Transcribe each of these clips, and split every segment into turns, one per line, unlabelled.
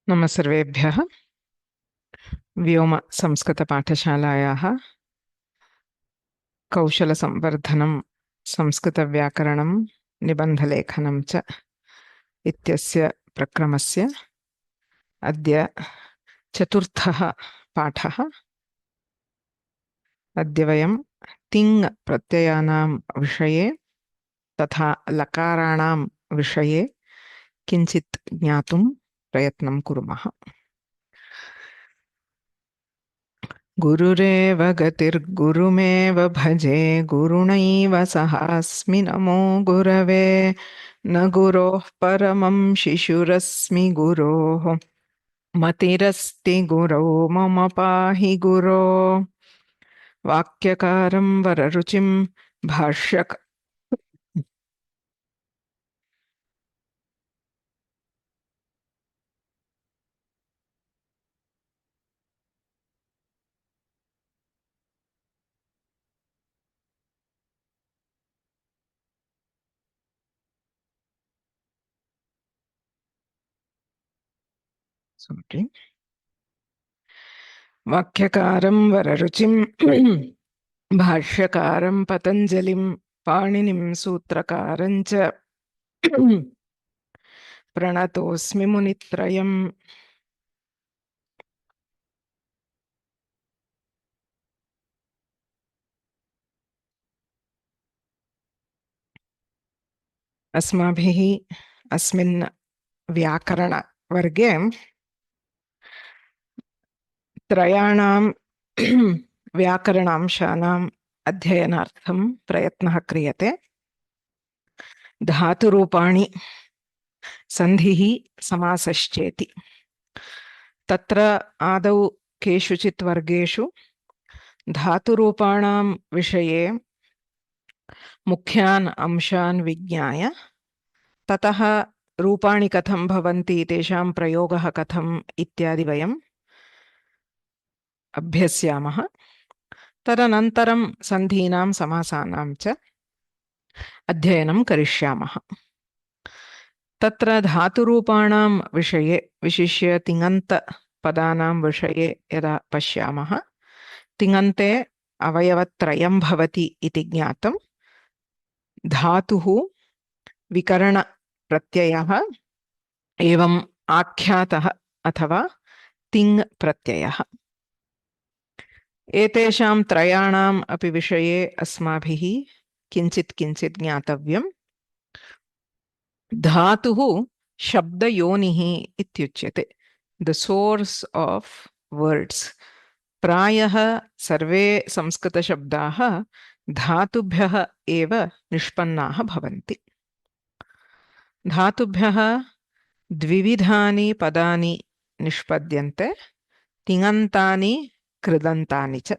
नमः सर्वेभ्यः। व्योम संस्कृतपाठशालायाः कौशलसंवर्धनं संस्कृतव्याकरणं निबन्धलेखनं च इत्यस्य प्रक्रमस्य अद्य चतुर्थः पाठः। अद्य वयं तिङ् प्रत्ययानां विषये तथा लकाराणां विषये किञ्चित् ज्ञातुं प्रयत्नं कुर्मः। गुरुरेव गतिर्गुरुमेव भजे गुरुणैव सहास्मि नमो गुरवे न गुरोः परमं शिशुरस्मि गुरोः मतिरस्ति गुरौ मम पाहि गुरो वाक्यकारं वररुचिं भाष्यक वाक्यकारं वररुचिं भाष्यकारं पतञ्जलिं पाणिनिं सूत्रकारं च प्रणतोऽस्मि मुनित्रयम्। अस्माभिः अस्मिन् व्याकरणवर्गे त्रयाणां व्याकरणांशानाम् अध्ययनार्थं प्रयत्नः क्रियते। धातुरूपाणि, सन्धिः, समासश्चेति। तत्र आदौ केषुचित् वर्गेषु धातुरूपाणां विषये मुख्यान् अंशान् विज्ञाय ततः रूपाणि कथं भवन्ति, तेषां प्रयोगः कथम् इत्यादि वयम् अभ्यस्यामः। तदनन्तरं सन्धीनां समासानां च अध्ययनं करिष्यामः। तत्र धातुरूपाणां विषये विशिष्य तिङन्तपदानां विषये यदा पश्यामः, तिङन्ते अवयवत्रयं भवति इति ज्ञातं। धातुः, विकरणप्रत्ययः एवम् आख्यातः अथवा तिङ् प्रत्ययः। एतेषां त्रयाणाम् अपि विषये अस्माभिः किञ्चित् ज्ञातव्यम्। धातुः शब्दयोनिः इत्युच्यते, द सोर्स् आफ् वर्ड्स्। प्रायः सर्वे संस्कृतशब्दाः धातुभ्यः एव निष्पन्नाः भवन्ति। धातुभ्यः द्विविधानि पदानि निष्पद्यन्ते, तिङन्तानि कृदन्तानि च।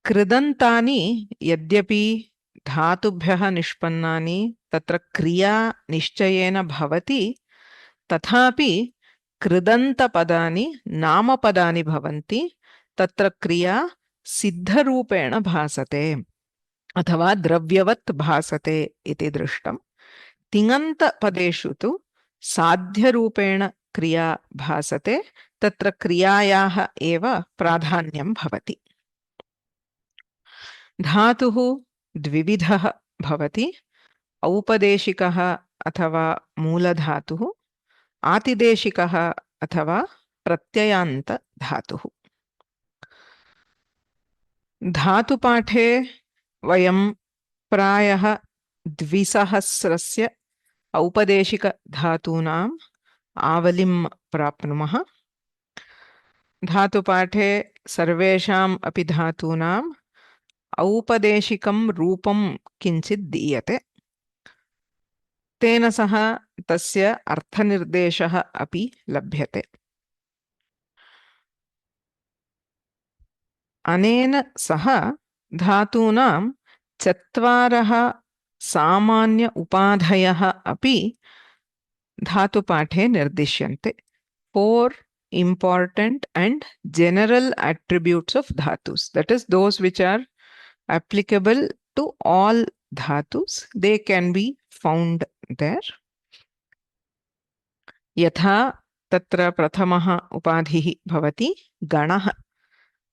कृदन्तानि यद्यपि धातुभ्यः निष्पन्नानि, तत्र क्रिया निश्चयेन भवति, तथापि कृदन्तपदानि नामपदानि भवन्ति। तत्र क्रिया सिद्धरूपेण भासते अथवा द्रव्यवत् भासते इति दृष्टम्। तिङन्तपदेषु तु साध्यरूपेण क्रिया भासते, तत्र क्रियायाः एव प्राधान्यं भवति। धातुः द्विविधः भवति, औपदेशिकः अथवा मूलधातुः, आतिदेशिकः अथवा प्रत्ययान्तधातुः। धातुपाठे वयं प्रायः 200 औपदेशिकधातूनाम् आवलिं प्राप्नुमः। धातुपाठे सर्वेषाम् अपि धातूनाम् औपदेशिकं रूपं किञ्चित् दीयते, तेन सह तस्य अर्थनिर्देशः अपि लभ्यते। अनेन सह धातूनां 4 सामान्य उपाधयः अपि धातुपाठे निर्दिश्यन्ते। 4 important and general attributes of dhatus, that is those which are applicable to all dhatus, they can be found there. यथा तत्र प्रथमः उपाधिः भवति गणः।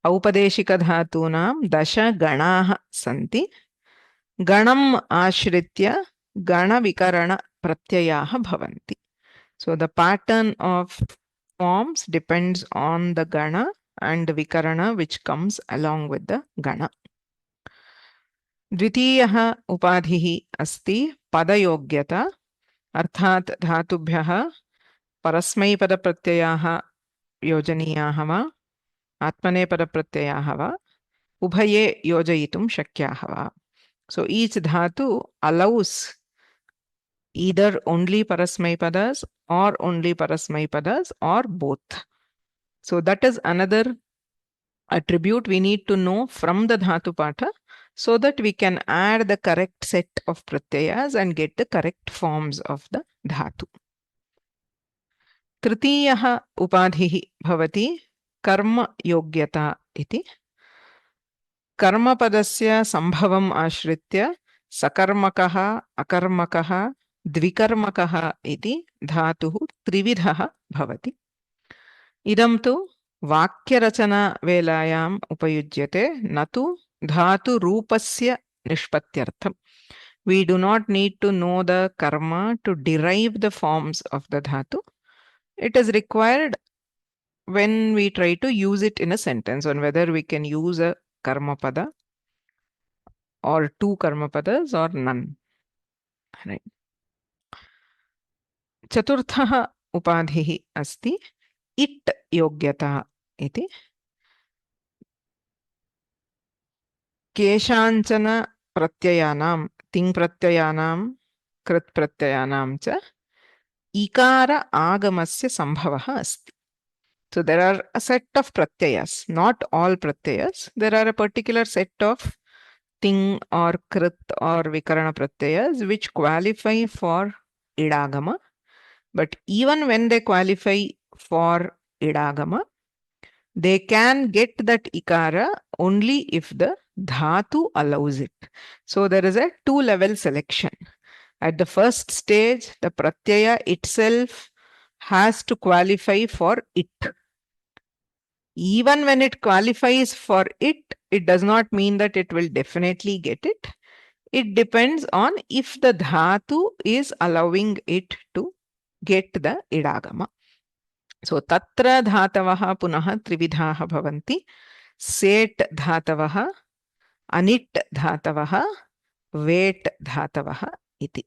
औपदेशिकधातूनां 10 गणाः सन्ति। गणम् आश्रित्य गणविकरणप्रत्ययाः भवन्ति. So the pattern of forms depends on the gana and vikarana which comes along with the gana. द्वितीयः उपाधिः अस्ति पदयोग्यता, अर्थात् धातुभ्यः परस्मैपदप्रत्ययाः योजनीयाः वा आत्मनेपदप्रत्ययाः वा उभये योजयितुं शक्याः वा. So each dhatu allows either only parasmaipadas or only parasmaipadas or both. So that is another attribute we need to know from the dhatu patha, so that we can add the correct set of pratyayas and get the correct forms of the dhatu. तृतीयः उपाधिः भवति कर्म योग्यता इति. कर्मपदस्य संभवम् आश्रित्य सकर्मकः अकर्मकः द्विकर्मकः इति धातुः त्रिविधः भवति. इदं तु वाक्यरचनावेलायाम् उपयुज्यते, न तु धातुरूपस्य निष्पत्त्यर्थम्. We do not need to know the karma to derive the forms of the dhatu. It is required when we try to use it in a sentence, on whether we can use a karma pada or two karma padas or none. Right. चतुर्थः उपाधिः अस्ति it योग्यता इति. केषाञ्चन प्रत्ययानां तिङ् प्रत्ययानां कृत् प्रत्ययानां च इकार आगमस्य संभवः अस्ति. So there are a set of pratyayas, not all pratyayas. There are a particular set of ting or krit or vikarana pratyayas which qualify for idagama. But even when they qualify for idagama, they can get that ikara only if the dhatu allows it. So there is a two-level selection. At the first stage, the pratyaya itself has to qualify for it. Even when it qualifies for it, it does not mean that it will definitely get it. It depends on if the dhatu is allowing it to get the idagama. So tatra dhatavah punah trividhaah bhavanti. Set dhatavah, anit dhatavah, vet dhatavah iti.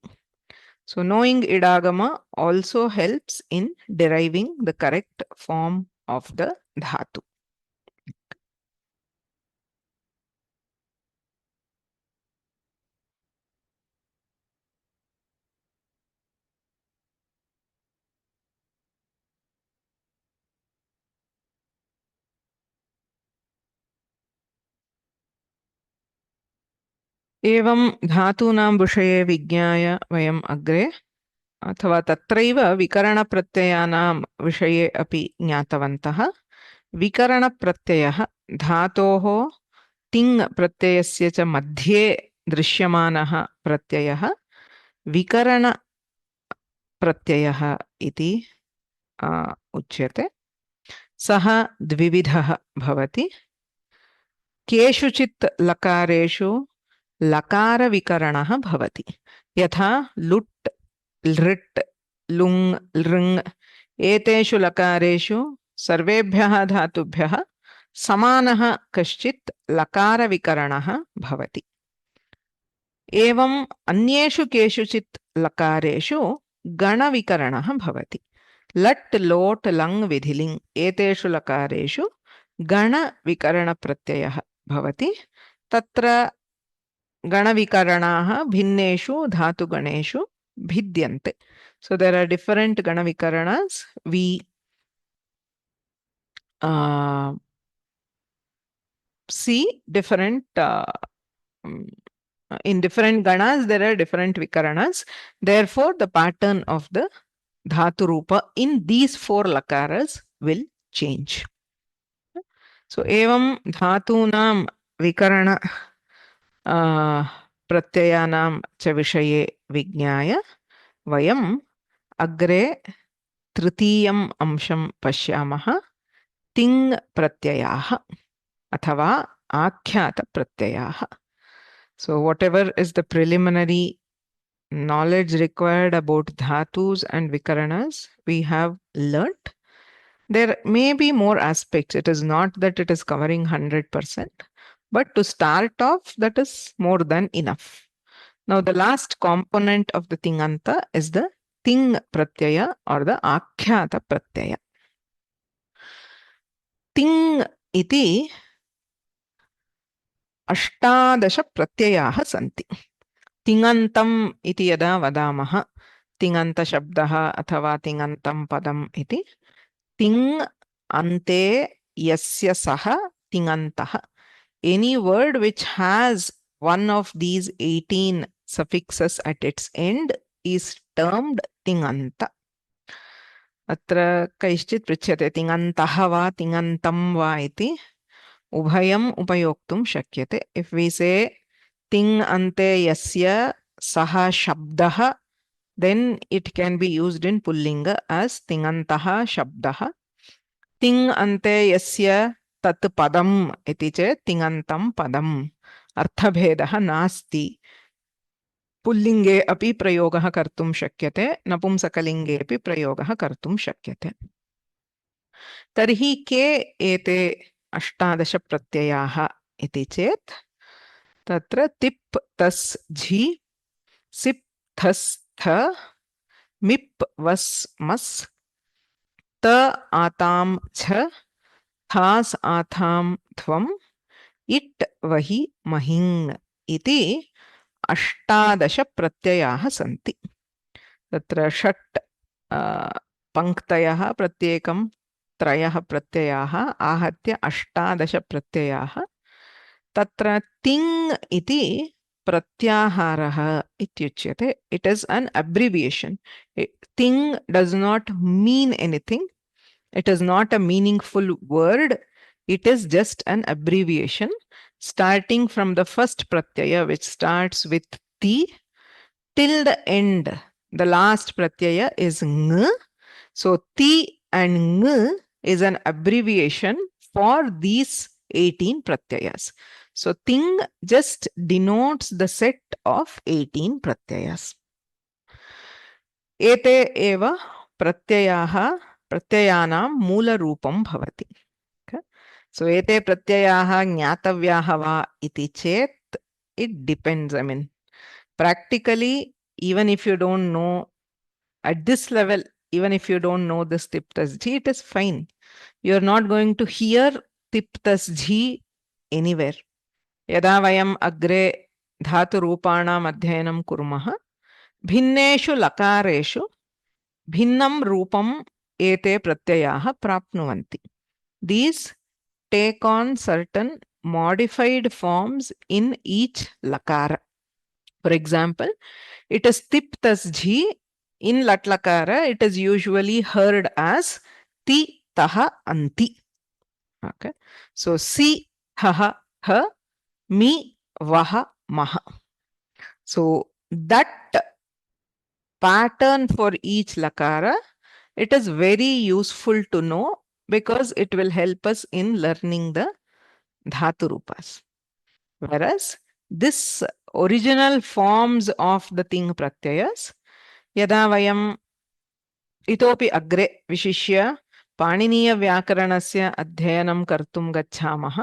So knowing idagama also helps in deriving the correct form of the dhatu. एवं धातूनां विषये विज्ञाय वयम् अग्रे अथवा तत्रैव विकरणप्रत्ययानां विषये अपि ज्ञातवन्तः. विकरणप्रत्ययः धातोः तिङ् प्रत्ययस्य च मध्ये दृश्यमानः प्रत्ययः विकरणप्रत्ययः इति उच्यते. सः द्विविधः भवति. केषुचित् लकारेषु लकारविकरणः भवति. यथा लुट्, लृट्, लुङ्, लृङ् एतेषु लकारेषु सर्वेभ्यः धातुभ्यः समानः कश्चित् लकारविकरणः भवति. एवम् अन्येषु केषुचित् लकारेषु गणविकरणः भवति. लट्, लोट्, लङ्, विधिलिङ् एतेषु लकारेषु गणविकरणप्रत्ययः भवति. तत्र गणविकरणाः भिन्नेषु धातुगणेषु भिद्यन्ते. So there are different ganavikaranās. We see different in different ganas there are different vikaranas. Therefore the pattern of the dhatu rupa in these four lakaras will change. So evam dhatunam vikarana प्रत्ययानां च विषये विज्ञाय वयम् अग्रे तृतीयम् अंशं पश्यामः तिङ् प्रत्ययाः अथवा आख्यातप्रत्ययाः. So whatever is the preliminary knowledge required about dhatus and vikaranas, we have learnt. There may be more aspects. It is not that it is covering 100%, but to start off, that is more than enough. Now, the last component of the tinganta is the ting pratyaya or the akhyata pratyaya. Ting iti अष्टादश प्रत्ययाः सन्ति. तिङन्तम् इति यदा वदामः, तिङन्तशब्दः अथवा तिङन्तं पदम् इति, तिङ् अन्ते यस्य सः तिङन्तः. Any word which has one of these 18 suffixes at its end is termed tinganta. अत्र कैश्चित् पृच्छ्यते तिङन्तः वा तिङन्तं वा इति. उभयम् उपयोक्तुं शक्यते. If we say ting ante yasya saha shabdah, then it can be used in pullinga as tingantaha shabdah. Ting ante yasya tat padam iti chet tingantam padam. अर्थभेदः नास्ति. पुल्लिङ्गे अपि प्रयोगः कर्तुं शक्यते, नपुंसकलिङ्गे अपि प्रयोगः कर्तुं शक्यते. तर्हि के एते अष्टादश प्रत्ययाः इति चेत् तत्र तिप् तस् झि सिप् थस् थ मिप् वस् मस् त आतां छ थास् आथां त्वम् इट् वहि महिङ् इति अष्टादश प्रत्ययाः सन्ति. तत्र षट् पङ्क्तयः प्रत्येकं त्रयः प्रत्ययाः आहत्य अष्टादश प्रत्ययाः. तत्र तिङ् इति प्रत्याहारः इत्युच्यते. It is an abbreviation. Ting does not mean anything. It is not a meaningful word. It is just an abbreviation starting from the first pratyaya, which starts with ti, till the end. The last pratyaya is ng. So ti and ng is an abbreviation for these 18 pratyayas. So ting just denotes the set of 18 pratyayas. Ete eva pratyayaha pratyayanaं मूलरूपं भवति. So ete pratyayaha ज्ञातव्याः va iti chet, it depends. I mean, practically, even if you don't know at this level, even if you don't know this tiptas jhi, it is fine. You are not going to hear tiptas jhi anywhere. Yada vayam agre dhatu रूपाणाम् अध्ययनं कुर्मः, भिन्नेषु लकारेषु भिन्नं रूपम् एते प्रत्ययाः प्राप्नुवन्ति. These take on certain modified forms in each lakara. For example, it is tiptas jhi. In lat lakara, it is usually heard as ti taha anti. Okay. So si haha ha mi vaha maha. So that pattern for each lakara, it is very useful to know because it will help us in learning the dhatu rupas. Whereas this original forms of the ting pratyayas, yada vayam itopi agre vishishya पाणिनीय व्याकरणस्य अध्ययनं कर्तुं गच्छामः,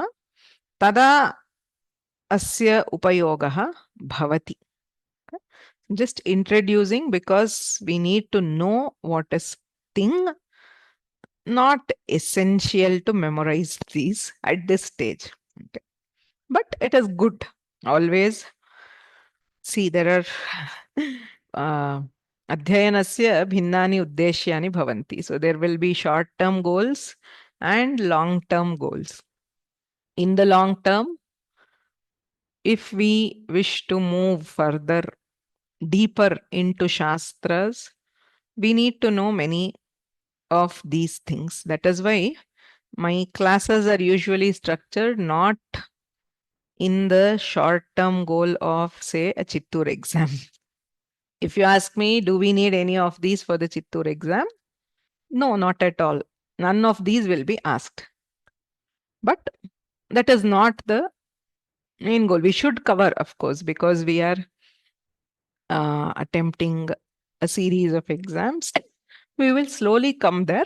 तदा अस्य उपयोगः भवति. Just introducing because we need to know what is ting, not essential to memorize these at this stage. Okay. But it is good. Always see there are अध्ययनस्य भिन्नानि उद्देश्यानि भवन्ति. So there will be short-term goals and long-term goals. In the long term, if we wish to move further, deeper into Shastras, we need to know many of these things. That is why my classes are usually structured not in the short-term goal of, say, a Chittur exam. If you ask me, do we need any of these for the Chittur exam? No, not at all. None of these will be asked. But that is not the main goal. We should cover, of course, because we are attempting a series of exams. We will slowly come there.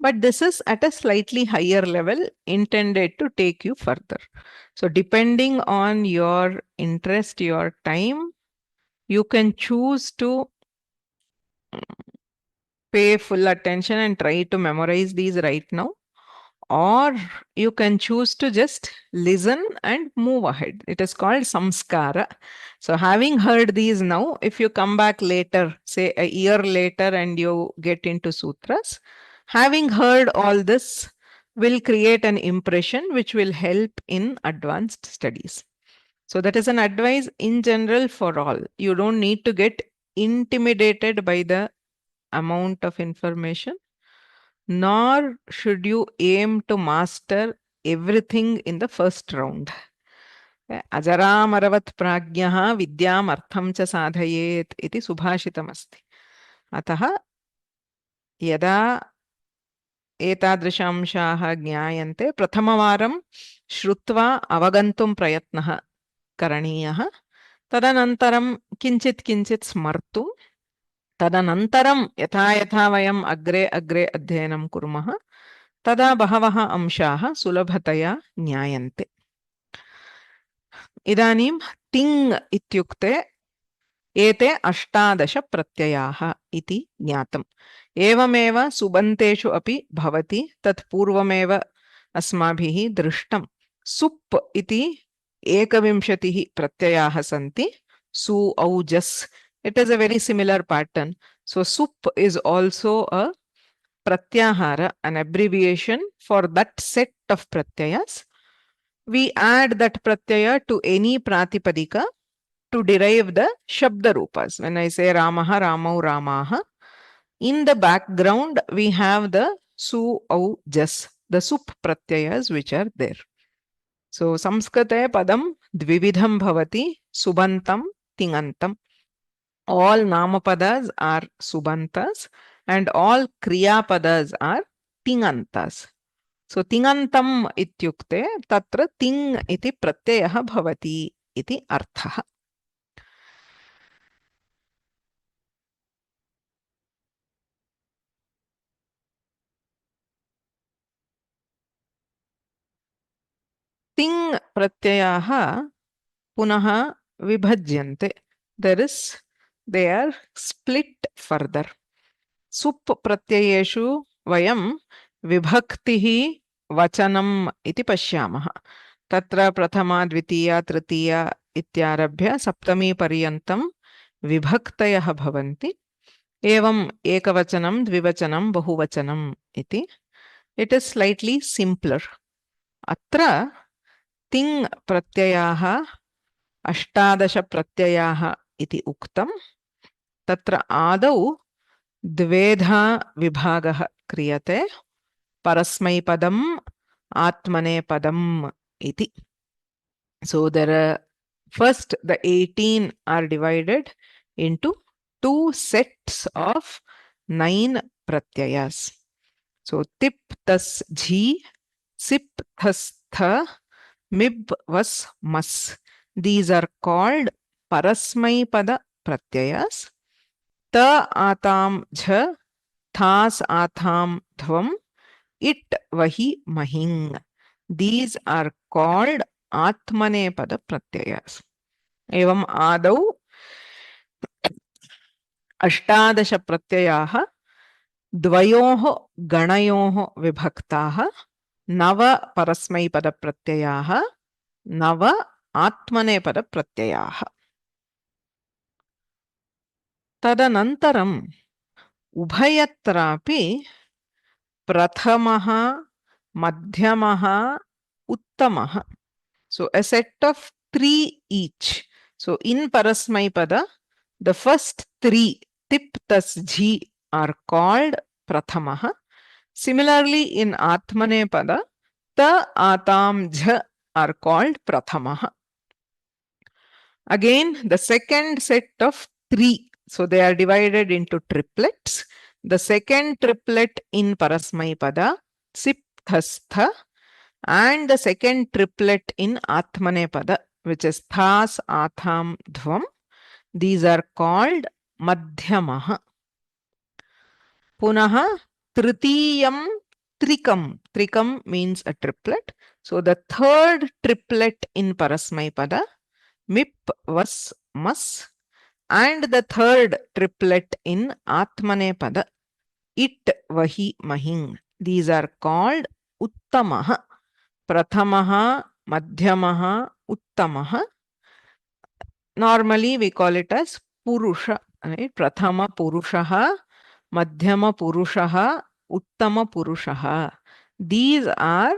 But this is at a slightly higher level intended to take you further. So depending on your interest, your time, you can choose to pay full attention and try to memorize these right now. Or you can choose to just listen and move ahead. It is called samskara. So having heard these now, if you come back later, say a year later, and you get into sutras, having heard all this will create an impression which will help in advanced studies. So that is an advice in general for all. You don't need to get intimidated by the amount of information, nor should you aim to master everything in the first round. अजरामरवत् प्राज्ञः विद्याम् अर्थं च साधयेत् इति सुभाषितमस्ति. अतः यदा एतादृशांशाः ज्ञायन्ते प्रथमवारं श्रुत्वा अवगन्तुं प्रयत्नः करणीयः. तदनन्तरं किञ्चित् किञ्चित् स्मर्तुं, तदनन्तरं यथा यथा वयम् अग्रे अग्रे अध्ययनं कुर्मः तदा बहवः अंशाः सुलभतया ज्ञायन्ते. इदानीं तिङ् इत्युक्ते एते 18 प्रत्ययाः इति ज्ञातम्. एवमेव सुबन्तेषु अपि भवति. तत् पूर्वमेव अस्माभिः दृष्टम्. सुप् इति 21 प्रत्ययाः सन्ति. सु औ जस्. It is a very similar pattern. So sup is also a pratyahara, an abbreviation for that set of pratyayas. We add that pratyaya to any pratipadika to derive the shabda rupas. When I say Ramaha, Ramau, Ramaha, in the background we have the su, au, jas, the sup pratyayas which are there. So Samskrite padam dvividham bhavati, subantam, tingantam. All namapadas are subantas and all kriyapadas are tingantas. So tingantam ityukte tatra ting iti pratyayah bhavati iti arthah. Ting pratyayaha punaha vibhajyante. They are split further. Sup pratyayeshu vayam vibhaktihi vachanam iti pashyamah. Tatra prathama, dvitiya, tritiya ityarabhya saptami paryantam vibhaktayah bhavanti. Evam ekavachanam, dvivachanam, bahuvachanam iti. It is slightly simpler. Atra ting pratyayaha 18 प्रत्ययाः इति उक्तम्. तत्र आदौ द्वेधा विभागः क्रियते. परस्मैपदम्, आत्मनेपदम् इति. So first the 18 are divided into two sets of 9 pratyayas. So tip tas jhi, sip thas tha, mib was mas. These are called parasmaipada pratyayas. Ta atam jha, thas atham dhvam, it vahi mahing. These are called atmanepada pratyayas. Evam adau 18 प्रत्ययाः द्वयोः गणयोः विभक्ताः. 9 परस्मैपदप्रत्ययाः, 9 आत्मनेपदप्रत्ययाः. तदनन्तरम् उभयत्रापि प्रथमः, मध्यमः, उत्तमः. So a set of 3 each. So in Parasmaipada, the first 3 tip tas jhi are called prathamaha. Similarly in Atmanepada, ta atam jha are called prathamaha. Again the second set of 3. So they are divided into triplets. The second triplet in Parasmaipada, Sipthastha, and the second triplet in Atmanepada, which is Thas, Atham, Dhvam. These are called Madhyamaha. Punaha Tritiyam Trikam. Trikam means a triplet. So the third triplet in Parasmaipada, Mip, Vas, Mas, and the third triplet in Atmanepada, It, Vahi, Mahing. These are called Uttamaha. Prathamaha, Madhyamaha, Uttamaha. Normally we call it as Purusha. Right? Prathama Purushaha, Madhyama Purushaha, Uttama Purushaha. These are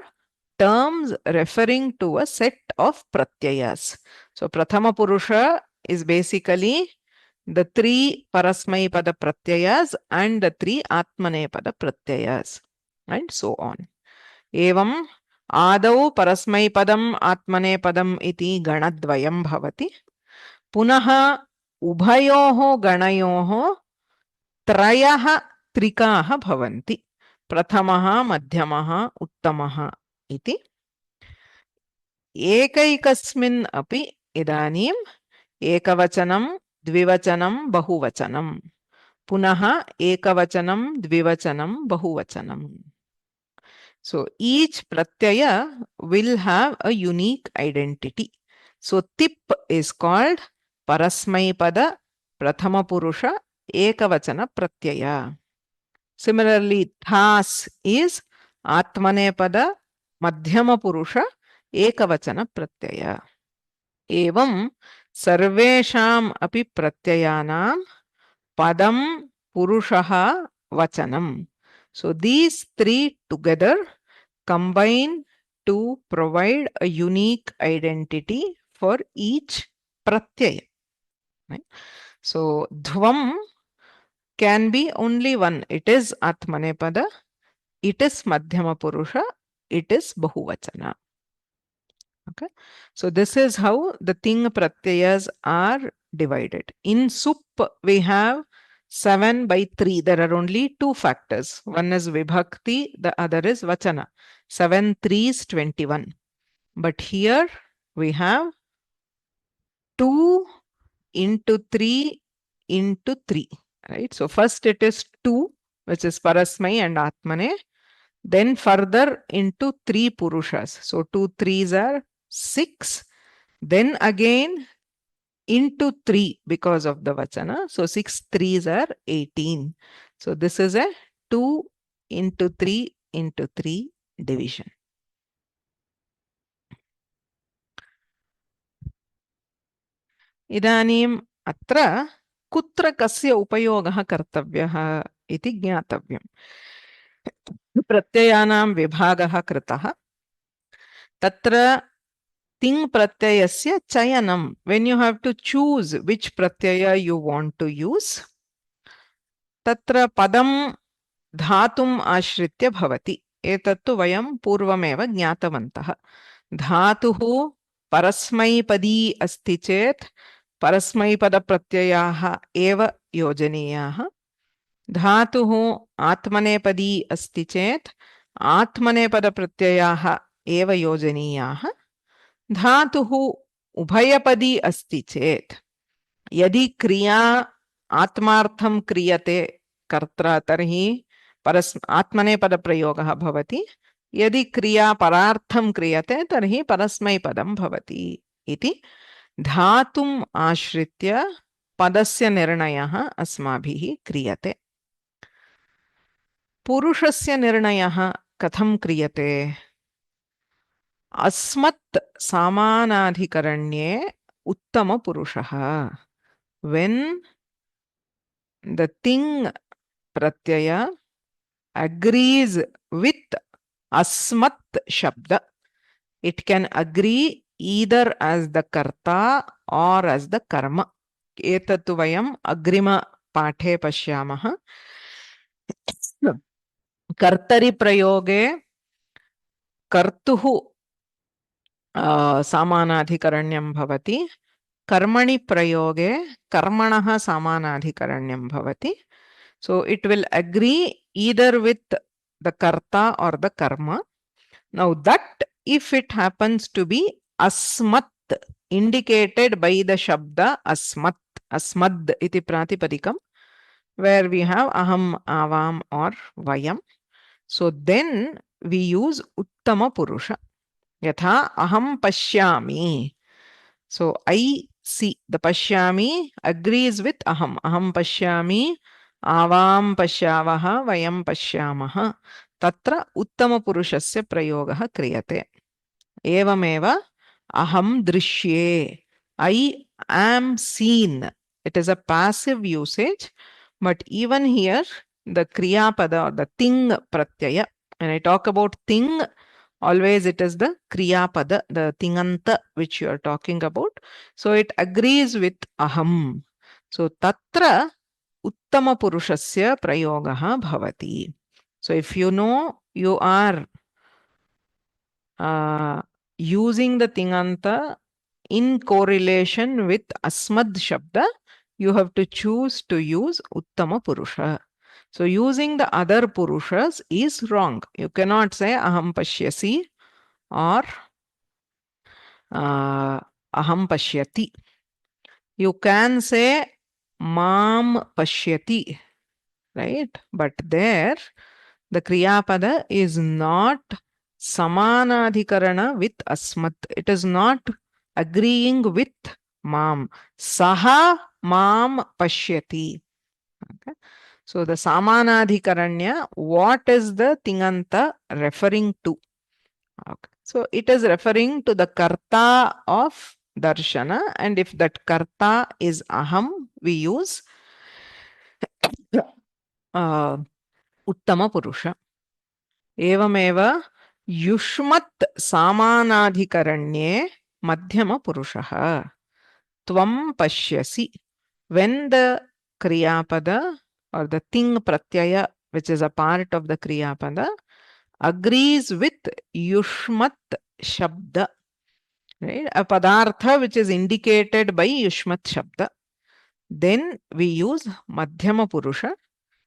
terms referring to a set of pratyayas. So Prathama Purusha is basically the three Parasmaipada pratyayas and the three Atmanepada pratyayas, and so on. Evam Adau Parasmaipadam Atmanepadam iti ganadvayam bhavati. Punaha Ubhayoho Ganayoho Trayaha Trikaha bhavanti. Prathamaha, Madhyamaha, Uttamaha iti. Ekaikasmin api idanim ekavachanam, dvivachanam, bahuvachanam. Punaha ekavachanam, dvivachanam, bahuvachanam. So each pratyaya will have a unique identity. So tip is called Parasmaipada Prathama Purusha Ekavachana Pratyaya. Similarly, Thas is Atmanepada Madhyama Purusha Ekavachana Pratyaya. Evam Sarvesham api Pratyayanam Padam Purushaha Vachanam. So these three together combine to provide a unique identity for each pratyaya. Right? So Dhvam can be only one. It is Atmanepada, it is Madhyama Purusha, it is Bahuvachana. Okay. So this is how the Ting pratyayas are divided. In Sup, we have 7 by 3. There are only two factors. One is Vibhakti, the other is Vachana. 7 3 is 21. But here we have 2 into 3 into 3. Right? So first it is 2, which is Parasmai and Atmane. Then further into 3 Purushas. So 2 3s are 6. Then again into 3 because of the Vachana. So 6 3s are 18. So this is a 2 into 3 into 3 division. Idanim atra kutra kasya upayogah kartavyah iti jnatavyam. Pratyayanam vibhagah kritah. Tatra Ting pratyayasya chayanam. When you have to choose which pratyaya you want to use, tatra padam dhatum ashritya bhavati. Etattu vayam purvameva jnatavantah. Dhatuhu parasmaipadi asti chet parasmaipada pratyayaha eva yojaniyaha. Dhatuhu atmanepadi asti chet atmanepada pratyayaha eva yojaniyaha. Dhatuhu ubhayapadi asti chet yadi kriya atmartham kriyate kartra tarhi atmanepada prayogah bhavati. Yadi kriya parartham kriyate tarhi parasmaipadam bhavati. Iti dhatum ashritya padasya nirnayah asmabhihi kriyate. Purushasya nirnayah katham kriyate? Asmat samanadhikaranye uttama purushaha. When the Ting pratyaya agrees with asmat shabda, it can agree either as the karta or as the karma. Etatu vayam agrima pathe pashyamah. Kartari prayoge kartuhu samanadhikaranyam bhavati. Karmani prayoge karmanah samanadhikaranyam bhavati. So it will agree either with the karta or the karma. Now that if it happens to be asmat, indicated by the shabda asmat, asmad iti pratipadikam, where we have aham, avam or vayam. So then we use uttama purusha. Yatha aham pashyami. So I see, the pashyami agrees with aham. Aham pashyami, avam pashyavaha, vayam pashyamaha. Tatra uttama purushasya prayogaha kriyate. Evameva aham drishye. I am seen. It is a passive usage, but even here the kriya pada or the ting pratyaya. When I talk about ting, always it is the kriya pada, the tinganta which you are talking about. So it agrees with aham. So tatra uttama purushasya prayogaha bhavati. So if you know you are using the tinganta in correlation with asmad shabda, you have to choose to use uttama purusha. So using the other purushas is wrong. You cannot say aham pashyasi or aham pashyati. You can say mam pashyati, right? But there the kriyapada is not samanadhikarana with asmat. It is not agreeing with mam. Saha mam pashyati. Okay. So the samanadhikaranya, what is the tinganta referring to? Okay. So it is referring to the karta of darshana, and if that karta is aham, we use uttama purusha. Evameva yushmat samanadhikaranye madhyama purushaha. Tvam pashyasi. When the kriyapada or the ting pratyaya, which is a part of the kriyapada, agrees with yushmat shabda, right? A padartha which is indicated by yushmat shabda, then we use madhyama purusha.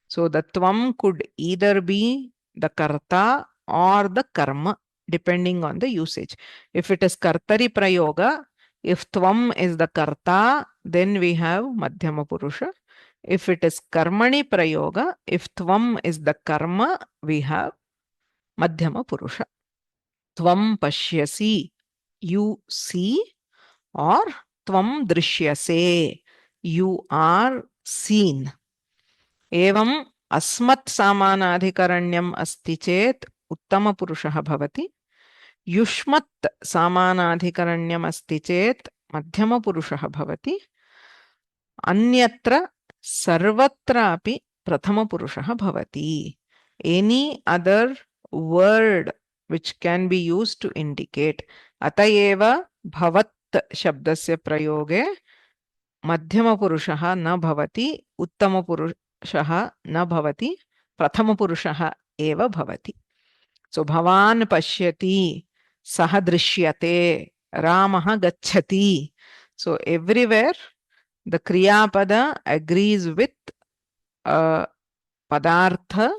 So the tvam could either be the karta or the karma, depending on the usage. If it is kartari prayoga, if tvam is the karta, then we have madhyama purusha. If it is karmani prayoga, if tvam is the karma, we have madhyama purusha. Tvam pashyasi, you see, or tvam drishyase, you are seen. Evam अस्मत् सामानाधिकरण्यम् अस्ति चेत् उत्तमपुरुषः भवति. युष्मत् सामानाधिकरण्यम् अस्ति चेत् मध्यमपुरुषः भवति. अन्यत्र सर्वत्रापि प्रथमपुरुषः भवति. Any other word which can be used to indicate. अतएव भवत् शब्दस्य प्रयोगे मध्यमपुरुषः न भवति, उत्तमपुरुषः न भवति, प्रथमपुरुषः एव भवति. So भवान् पश्यति, सः दृश्यते, रामः गच्छति. So everywhere the kriyapada agrees with a padartha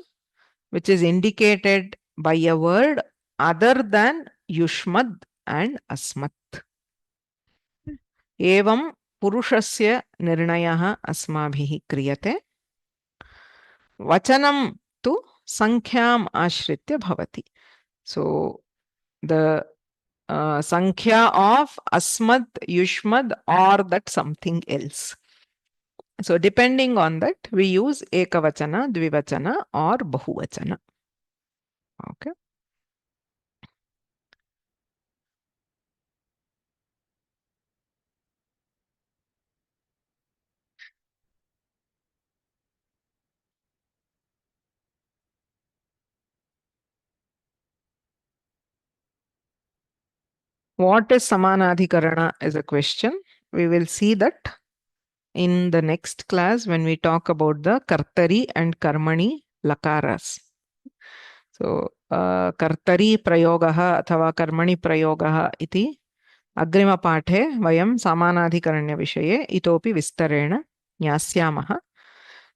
which is indicated by a word other than yushmad and asmat. Evam purushasya nirnayah asmabhihi kriyate. Vachanam tu sankhyam ashritya bhavati. So the sankhya of asmad, yushmad, or that something else. So depending on that, we use ekavachana, dvivachana, or bahuvachana. Okay. What is samanadhikarana is a question. We will see that in the next class when we talk about the kartari and karmani lakaras. So kartari prayogaha athava karmani prayogaha iti अग्रिमपाठे वयं समानाधिकरण्यविषये इतोपि विस्तरेण ज्ञास्यामः.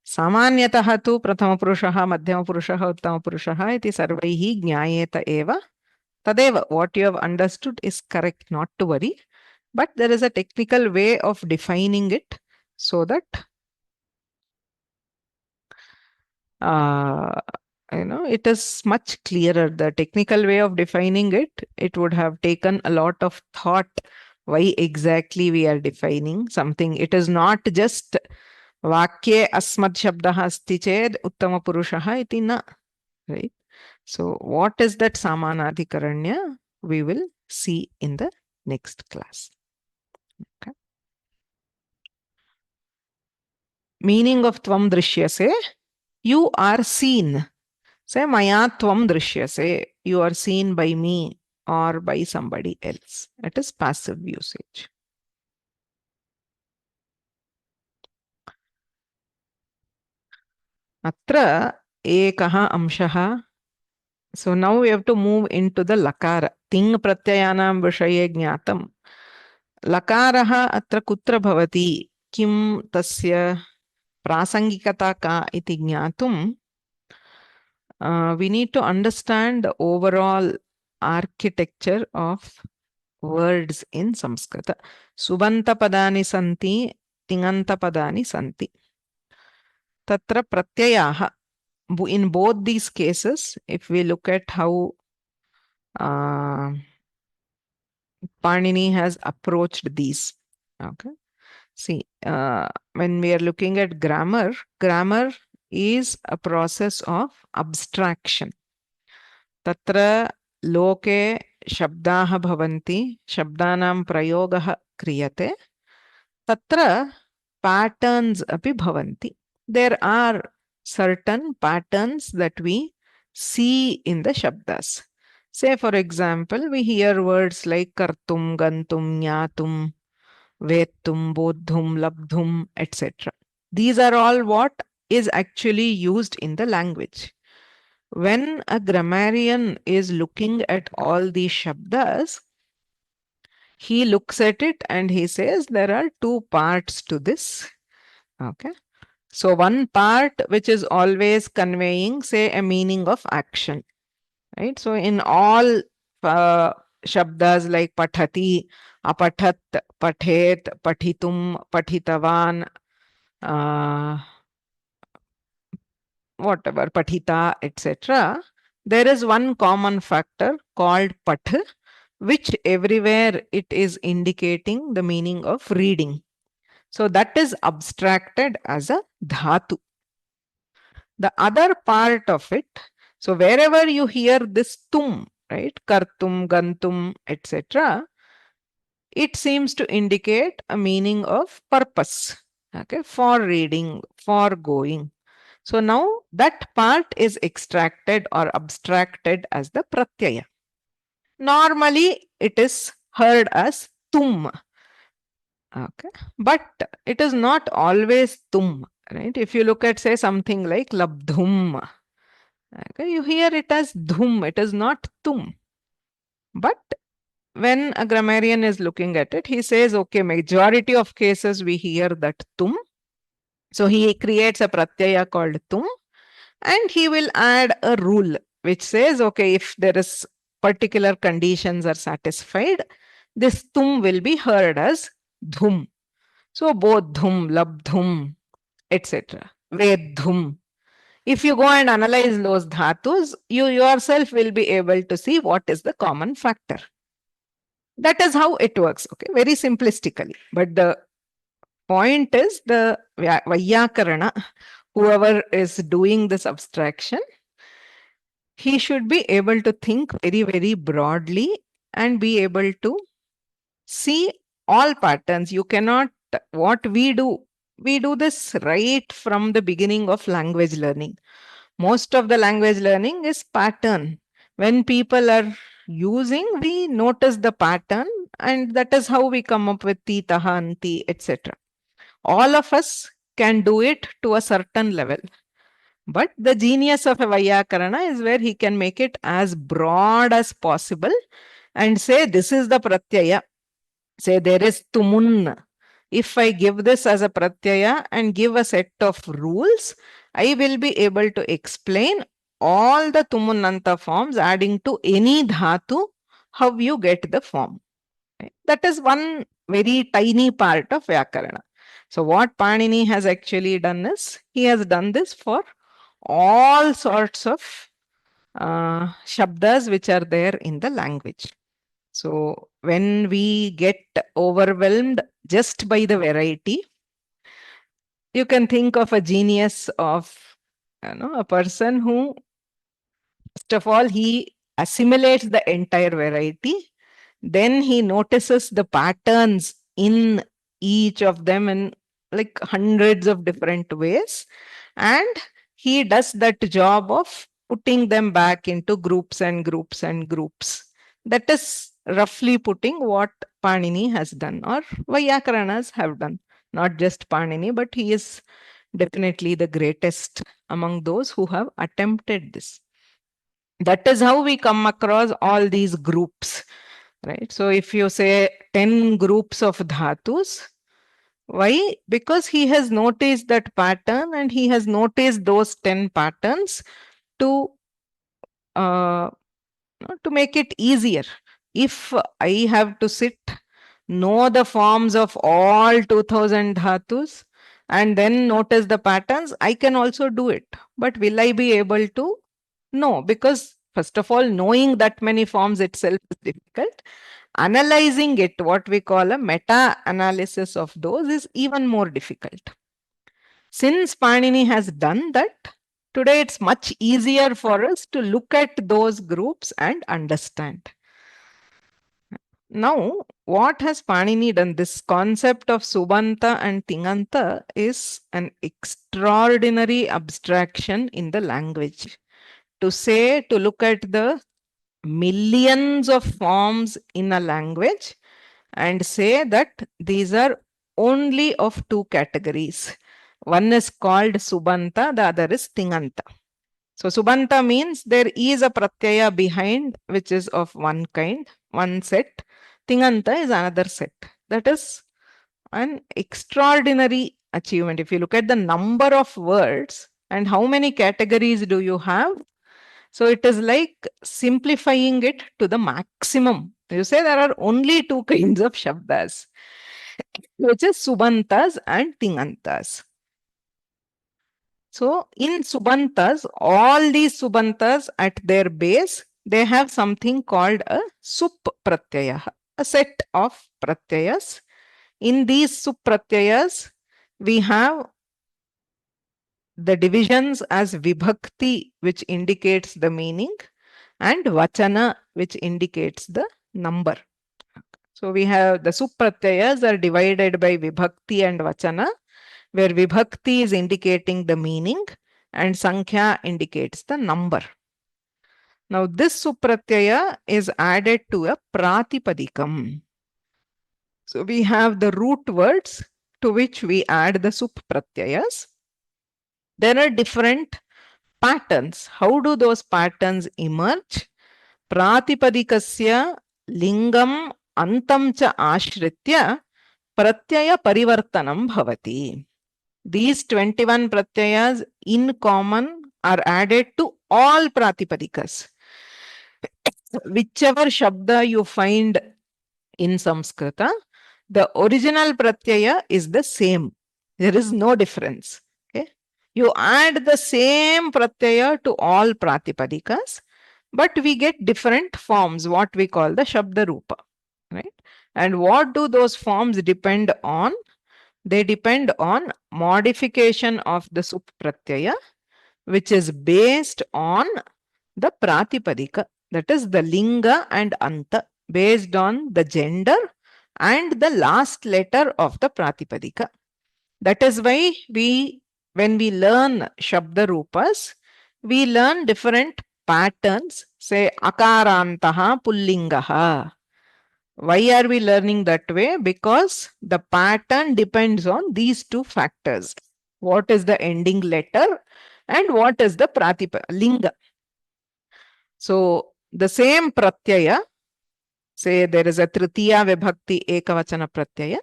सामान्यतः तु प्रथमपुरुषः मध्यमपुरुषः उत्तमपुरुषः इति सर्वैः ज्ञायेत एव. Tadeva, what you have understood is correct, not to worry. But there is a technical way of defining it so that it is much clearer. The technical way of defining it, it would have taken a lot of thought why exactly we are defining something. It is not just vakye asmad shabdah asti ched uttama purushaha iti na, right? So what is that samanadhikaranya? We will see in the next class. Okay. Meaning of tvam drishyase, you are seen. Say maya tvam drishyase, you are seen by me or by somebody else. It is passive usage. Atra ekaha amshaha. So now we have to move into the lakara. Ting pratyayanam vishaye jnatam. Lakaraha atra kutra bhavati. Kim tasya prasangikata ka iti jnatum. We need to understand the overall architecture of words in Sanskrit. Subanta padani santi, tinganta padani santi. Tatra pratyayaha. In both these cases, if we look at how Panini has approached these. Okay. See, when we are looking at grammar, grammar is a process of abstraction. Tatra loke shabdaha bhavanti, shabdanam prayogaha kriyate. Tatra patterns api bhavanti. There are certain patterns that we see in the shabdas. Say, for example, we hear words like kartum, gantum, nyatum, vetum, bodhum, labdhum, etc. These are all what is actually used in the language. When a grammarian is looking at all these shabdas, he looks at it and he says there are two parts to this. Okay. So one part which is always conveying, say, a meaning of action. Right. So in all shabdas like pathati, apathat, pathet, pathitum, pathitavan, whatever, pathita, etc., there is one common factor called path, which everywhere it is indicating the meaning of reading. So that is abstracted as a dhatu. The other part of it, so wherever you hear this tum, right, kartum, gantum, etc., it seems to indicate a meaning of purpose, okay, for reading, for going. So now that part is extracted or abstracted as the pratyaya. Normally it is heard as tum. Okay, but it is not always tum, right? If you look at, say, something like labdhum, okay, you hear it as dhum, it is not tum. But when a grammarian is looking at it, he says, okay, majority of cases we hear that tum. So he creates a pratyaya called tum, and he will add a rule which says, okay, if there is particular conditions are satisfied, this tum will be heard as dhum. So bodhum, labdhum, etc. Vedhum. If you go and analyze those dhatus, you yourself will be able to see what is the common factor. That is how it works, okay, very simplistically. But the point is the Vaiyakarana, whoever is doing this abstraction, he should be able to think very, very broadly and be able to see all patterns. You cannot, what we do this right from the beginning of language learning. Most of the language learning is pattern. When people are using, we notice the pattern, and that is how we come up with ti, taha, anti, etc. All of us can do it to a certain level. But the genius of a Vaiyakarana is where he can make it as broad as possible and say, this is the pratyaya. Say there is tumun. If I give this as a pratyaya and give a set of rules, I will be able to explain all the Tumunanta forms adding to any dhatu, how you get the form. Right? That is one very tiny part of Vyakarana. So what Panini has actually done is, he has done this for all sorts of shabdas which are there in the language. So when we get overwhelmed just by the variety, you can think of a genius of a person who, first of all, he assimilates the entire variety. Then he notices the patterns in each of them in like hundreds of different ways. And he does that job of putting them back into groups and groups and groups. That is roughly putting what Panini has done, or Vyakarana's have done. Not just Panini, but he is definitely the greatest among those who have attempted this. That is how we come across all these groups, right? So if you say 10 groups of dhatus, why? Because he has noticed that pattern and he has noticed those 10 patterns to uh, to make it easier. If I have to sit, know the forms of all 2000 dhatus, and then notice the patterns, I can also do it. But will I be able to? No, because first of all, knowing that many forms itself is difficult. Analyzing it, what we call a meta analysis of those, is even more difficult. Since Panini has done that, today it's much easier for us to look at those groups and understand. Now, what has Panini done? This concept of Subanta and Tinganta is an extraordinary abstraction in the language. To say, to look at the millions of forms in a language and say that these are only of two categories. One is called Subanta, the other is Tinganta. So Subanta means there is a pratyaya behind which is of one kind, one set. Tinganta is another set. That is an extraordinary achievement. If you look at the number of words and how many categories do you have, so it is like simplifying it to the maximum. You say there are only two kinds of shabdas, which is Subantas and Tingantas. So in Subantas, all these Subantas at their base, they have something called a Sup Pratyaya, a set of Pratyayas. In these Sup Pratyayas, we have the divisions as Vibhakti, which indicates the meaning, and Vachana, which indicates the number. So we have the Sup Pratyayas are divided by Vibhakti and Vachana, where Vibhakti is indicating the meaning and Sankhya indicates the number. Now this Supratyaya is added to a Pratipadikam. So we have the root words to which we add the Supratyayas. There are different patterns. How do those patterns emerge? Pratipadikasya lingam antam cha ashritya pratyaya parivartanam bhavati. These 21 pratyayas in common are added to all pratipadikas. Whichever shabda you find in Samskrita, the original pratyaya is the same. There is no difference. Okay? You add the same pratyaya to all pratipadikas, but we get different forms, what we call the Shabda Rupa. Right? And what do those forms depend on? They depend on modification of the Sup Pratyaya, which is based on the Pratipadika, that is the Linga and Anta, based on the gender and the last letter of the Pratipadika. That is why when we learn Shabda Rupas, we learn different patterns, say Akarantaha Pullingaha. Why are we learning that way? Because the pattern depends on these two factors. What is the ending letter and what is the linga? So the same pratyaya, say there is a tritiya vibhakti ekavachana pratyaya.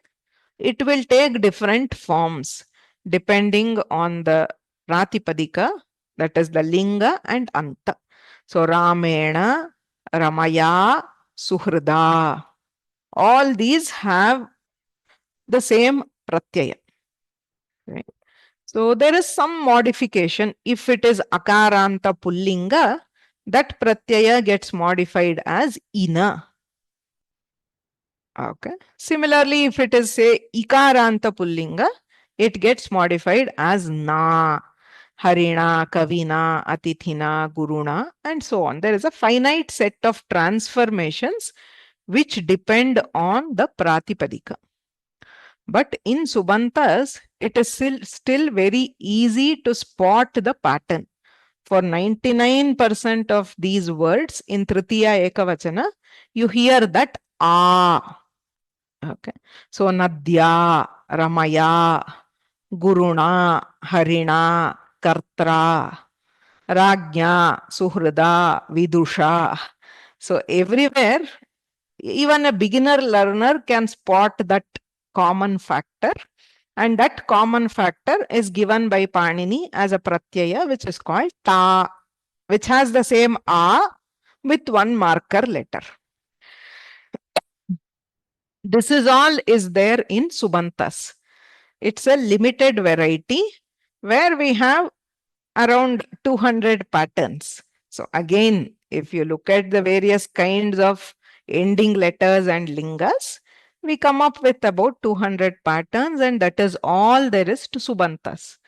it will take different forms depending on the Pratipadika, that is the Linga and Anta. So Ramena, Ramaya, Suhrida. All these have the same pratyaya. Right? So there is some modification. If it is Akaranta Pullinga, that pratyaya gets modified as Ina. Okay. Similarly, if it is say Ikaranta Pullinga, it gets modified as Na, Harina, Kavina, Atithina, Guruna, and so on. There is a finite set of transformations which depend on the Pratipadika. But in Subantas, it is still very easy to spot the pattern. For 99% of these words in Tritiya Ekavachana, you hear that A. Okay. So Nadya, Ramaya, Guruna, Harina, Kartra, Rajna, Suhrida, Vidusha. So everywhere, even a beginner learner can spot that common factor, and that common factor is given by Panini as a pratyaya, which is called ta, which has the same a with one marker letter. This is all is there in Subantas. It's a limited variety where we have around 200 patterns. So again, if you look at the various kinds of ending letters and lingas, we come up with about 200 patterns, and that is all there is to Subantas.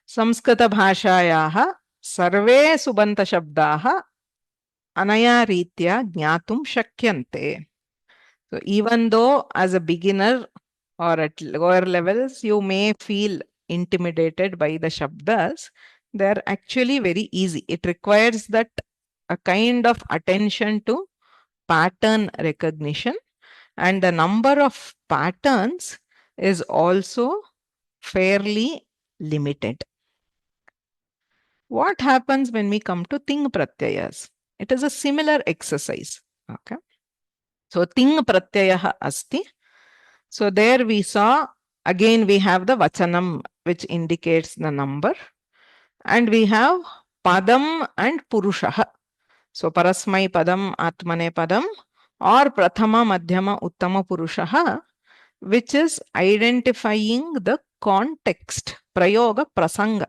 Samskrita bhashayaha sarve Subanta shabdaha anaya ritya jnatum shakyante. So even though as a beginner or at lower levels, you may feel intimidated by the shabdas, they're actually very easy. It requires that a kind of attention to pattern recognition, and the number of patterns is also fairly limited. What happens when we come to Ting Pratyayas? It is a similar exercise. Okay. So Ting Pratyayaha Asti. So there we saw, again we have the Vachanam which indicates the number, and we have Padam and Purushaha. So Parasmai Padam, Atmane Padam, or Prathama, Madhyama, Uttama Purushaha, which is identifying the context, Prayoga, Prasanga.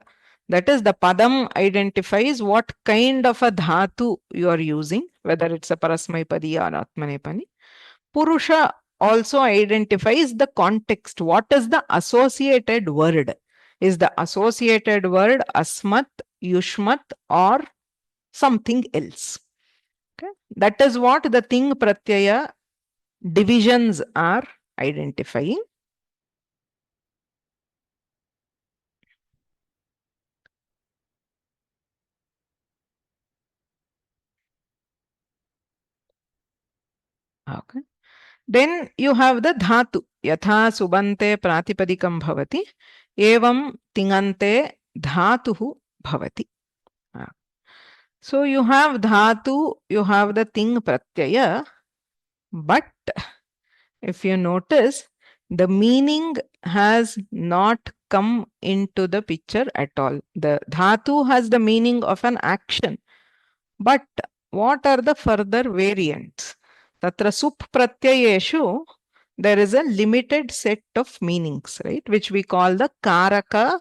That is, the Padam identifies what kind of a dhatu you are using, whether it's a Parasmaipadi or Atmanepani. Purusha also identifies the context. What is the associated word? Is the associated word Asmat, Yushmat, or something else? Okay. That is what the Ting Pratyaya divisions are identifying. Okay. Then you have the dhatu. Yatha subante pratipadikam bhavati. Evam tingante dhatuhu bhavati. So you have dhatu, you have the ting pratyaya, but if you notice, the meaning has not come into the picture at all. The dhatu has the meaning of an action, but what are the further variants? Tatra sup pratyayeshu, there is a limited set of meanings, right, which we call the karaka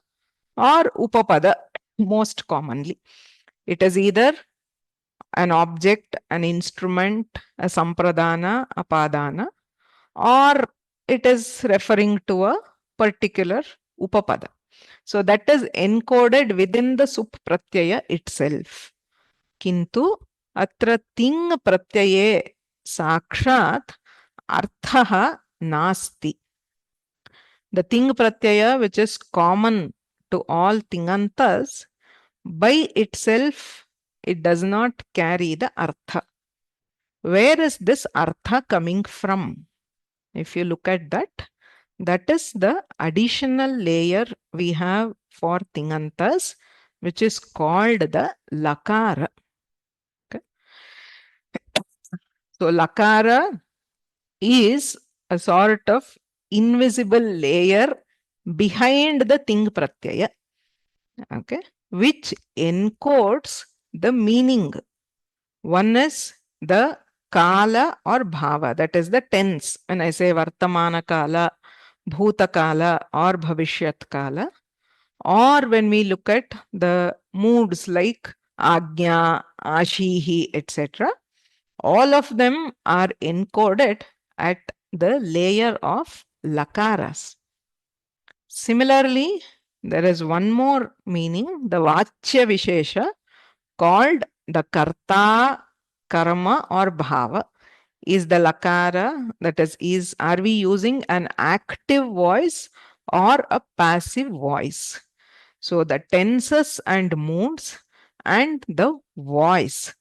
or upapada most commonly. It is either an object, an instrument, a sampradana, a padana, or it is referring to a particular upapada. So that is encoded within the sup pratyaya itself. Kintu atra ting pratyaye sakshat arthaha nasti. The ting pratyaya, which is common to all tingantas, by itself it does not carry the artha. Where is this artha coming from? If you look at that, that is the additional layer we have for tingantas, which is called the lakara. Okay. So lakara is a sort of invisible layer behind the ting pratyaya, okay, which encodes the meaning. One is the kala or bhava, that is the tense. When I say vartamana kala, bhuta kala or bhavishyat kala, or when we look at the moods like agnya, ashihi, etc., all of them are encoded at the layer of lakaras. Similarly, there is one more meaning, the vachya vishesha, called the karta, karma or bhava. Is the lakara, that is are we using an active voice or a passive voice? So the tenses and moods and the voice.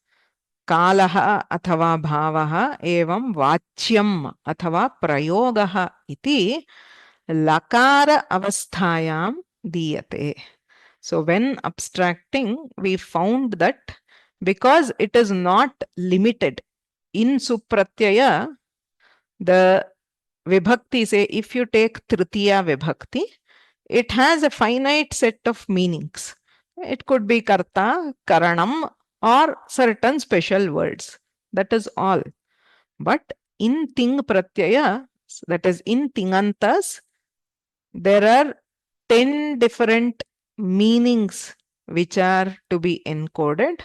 Kalaha athava bhavaha evam vachyam athava prayogaha iti lakara avasthayam diyate. So when abstracting, we found that because it is not limited in supratyaya, the vibhakti, say if you take tritiya vibhakti, it has a finite set of meanings. It could be karta, karanam, or certain special words. That is all. But in ting pratyaya, that is in tingantas, there are 10 different meanings which are to be encoded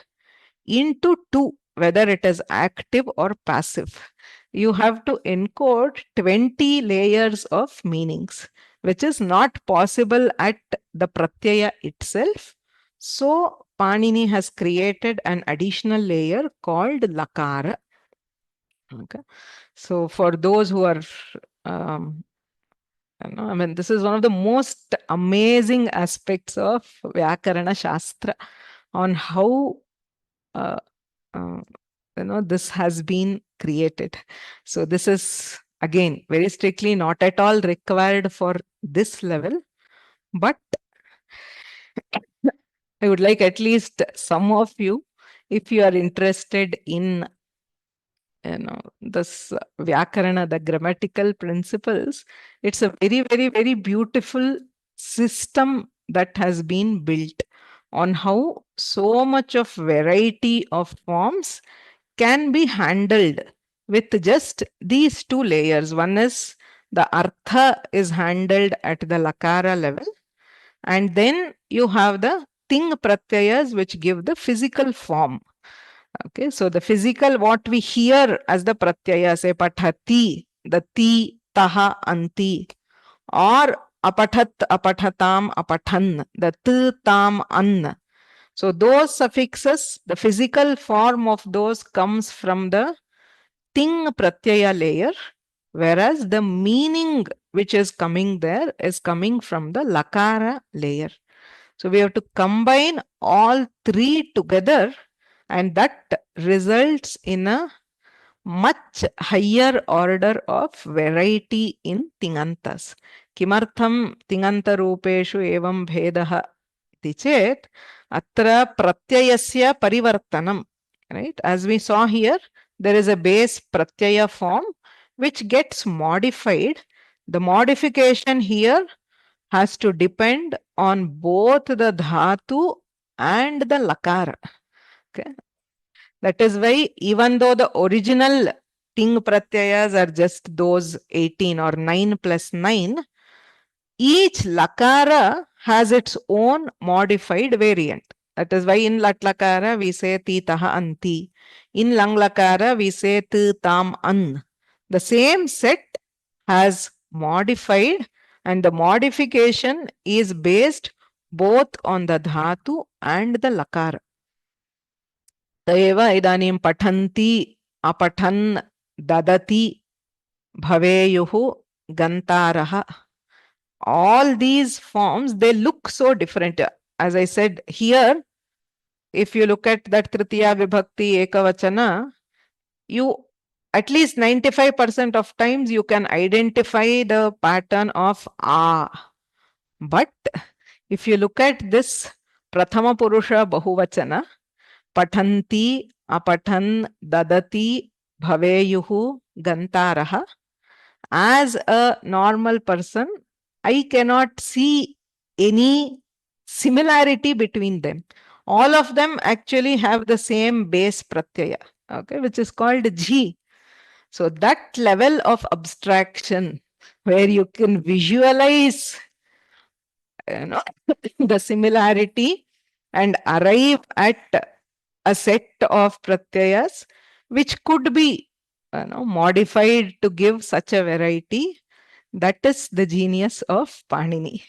into two, whether it is active or passive. You have to encode 20 layers of meanings, which is not possible at the pratyaya itself. So Panini has created an additional layer called lakara. Okay. So for those who are I mean, this is one of the most amazing aspects of Vyakarana Shastra on how this has been created. So this is again very strictly not at all required for this level, but I would like at least some of you, if you are interested in this Vyakarana, the grammatical principles, it's a very, very, very beautiful system that has been built on how so much of variety of forms can be handled with just these two layers. One is the artha is handled at the lakara level, and then you have the ting pratyayas which give the physical form. Okay, so the physical, what we hear as the pratyaya, say pathati, the ti, taha, anti, or apathat, apathatam, apathan, the t, tam, an. So those suffixes, the physical form of those comes from the ting pratyaya layer, whereas the meaning which is coming there is coming from the lakara layer. So we have to combine all three together, and that results in a much higher order of variety in tingantas. Kimartham tinganta rupeshu evam bhedaha iti chet atra pratyayasya parivartanam. Right? As we saw here, there is a base pratyaya form which gets modified. The modification here has to depend on both the dhatu and the lakara. Okay. That is why even though the original ting pratyayas are just those 18 or 9 plus 9, each lakara has its own modified variant. That is why in lat lakara we say ti taha anti. In lang lakara we say tu tam an. The same set has modified, and the modification is based both on the dhatu and the lakara. Tayeva idanim pathanti, apathan, dadati, bhaveyuhu, gantaraha. All these forms, they look so different. As I said here, if you look at that Tritiya Vibhakti Ekavachana, you at least 95% of times you can identify the pattern of a. But if you look at this Prathama Purusha Bahuvachana, pathanti, apathan, dadati, bhaveyuhu, gantaraha, As a normal person, I cannot see any similarity between them. All of them actually have the same base pratyaya, okay, which is called G. So that level of abstraction where you can visualize, you know, the similarity and arrive at a set of pratyayas which could be, modified to give such a variety. That is the genius of Panini.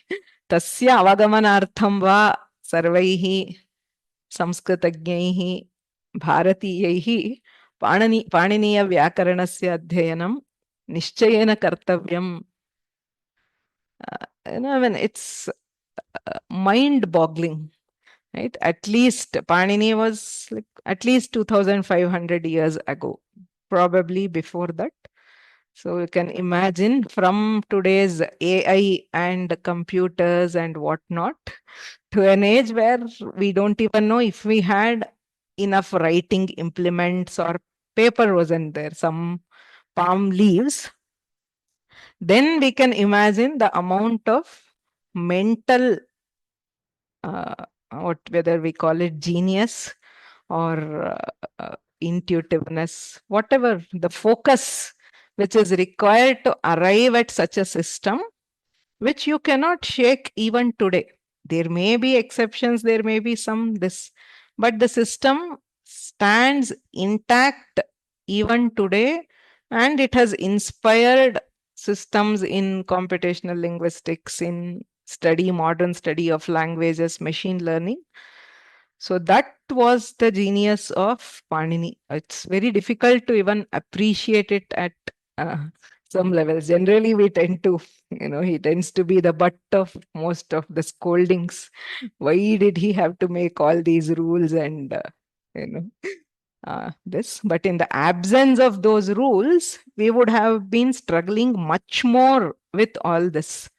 Tasya avagamanartham va sarvaihi संस्कृतज्ञैः भारतीयैः पाणिनीयव्याकरणस्य अध्ययनं निश्चयेन कर्तव्यम्. I mean, it's mind-boggling, right? At least Panini was like at least 2,500 years ago, probably before that. So you can imagine from today's AI and computers and whatnot to an age where we don't even know if we had enough writing implements or paper wasn't there, some palm leaves. Then we can imagine the amount of mental, whether we call it genius or intuitiveness, whatever the focus which is required to arrive at such a system, which you cannot shake even today. There may be exceptions, there may be some this, but the system stands intact even today, and it has inspired systems in computational linguistics, in modern study of languages, machine learning. So that was the genius of Panini. It's very difficult to even appreciate it at uh, some levels. Generally, we tend to, he tends to be the butt of most of the scoldings. Why did he have to make all these rules and, this? But in the absence of those rules, we would have been struggling much more with all this.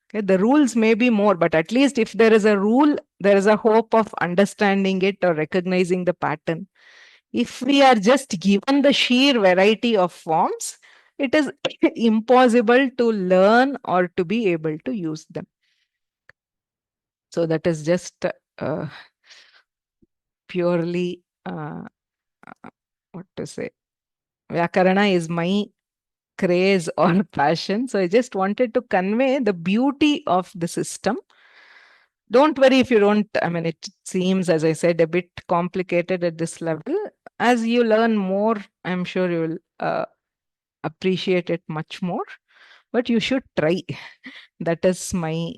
Okay, the rules may be more, but at least if there is a rule, there is a hope of understanding it or recognizing the pattern. If we are just given the sheer variety of forms, it is impossible to learn or to be able to use them. So that is just purely, what to say, Vyakarana is my craze or passion. So I just wanted to convey the beauty of the system. Don't worry if you don't, I mean, it seems, as I said, a bit complicated at this level. As you learn more, I'm sure you will appreciate it much more, but you should try. That is my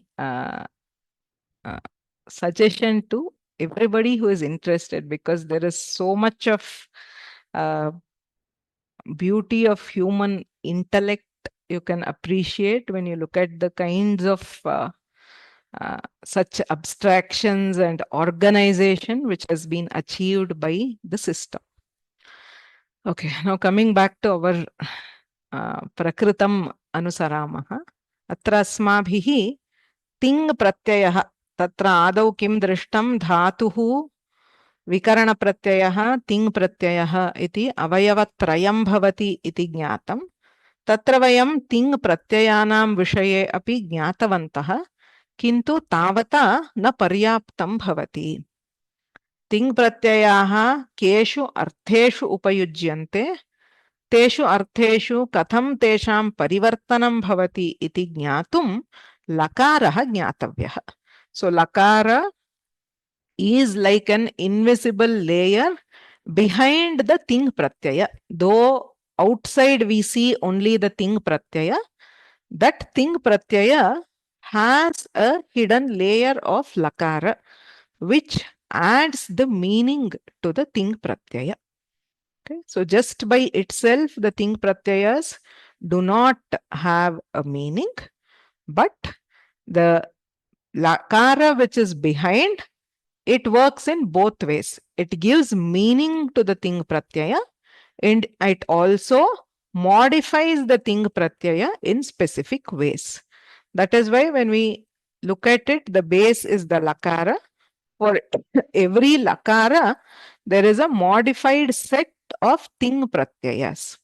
suggestion to everybody who is interested, because there is so much of beauty of human intellect you can appreciate when you look at the kinds of such abstractions and organization which has been achieved by the system. Okay, now coming back to our prakritam anusaramaha. Atra asmabhihi ting pratyayah, tatra adau kim drishtam dhatuhu विकरण प्रत्ययः तिङ् प्रत्ययः इति अवयवत्रयं भवति इति ज्ञातं. तत्र वयं तिङ् प्रत्ययानां विषये अपि ज्ञातवन्तः, किन्तु तावता न पर्याप्तं भवति. तिङ् प्रत्ययाः केषु अर्थेषु उपयुज्यन्ते, तेषु अर्थेषु कथं तेषां परिवर्तनं भवति इति ज्ञातुं लकारः ज्ञातव्यः. So lakara is like an invisible layer behind the ting pratyaya. Though outside we see only the ting pratyaya, that ting pratyaya has a hidden layer of lakara, which adds the meaning to the ting pratyaya. Okay, so just by itself, the ting pratyayas do not have a meaning, but the lakara which is behind, it works in both ways. It gives meaning to the ting pratyaya, and it also modifies the ting pratyaya in specific ways. That is why when we look at it, the base is the lakara. For every lakara, there is a modified set of ting pratyayas.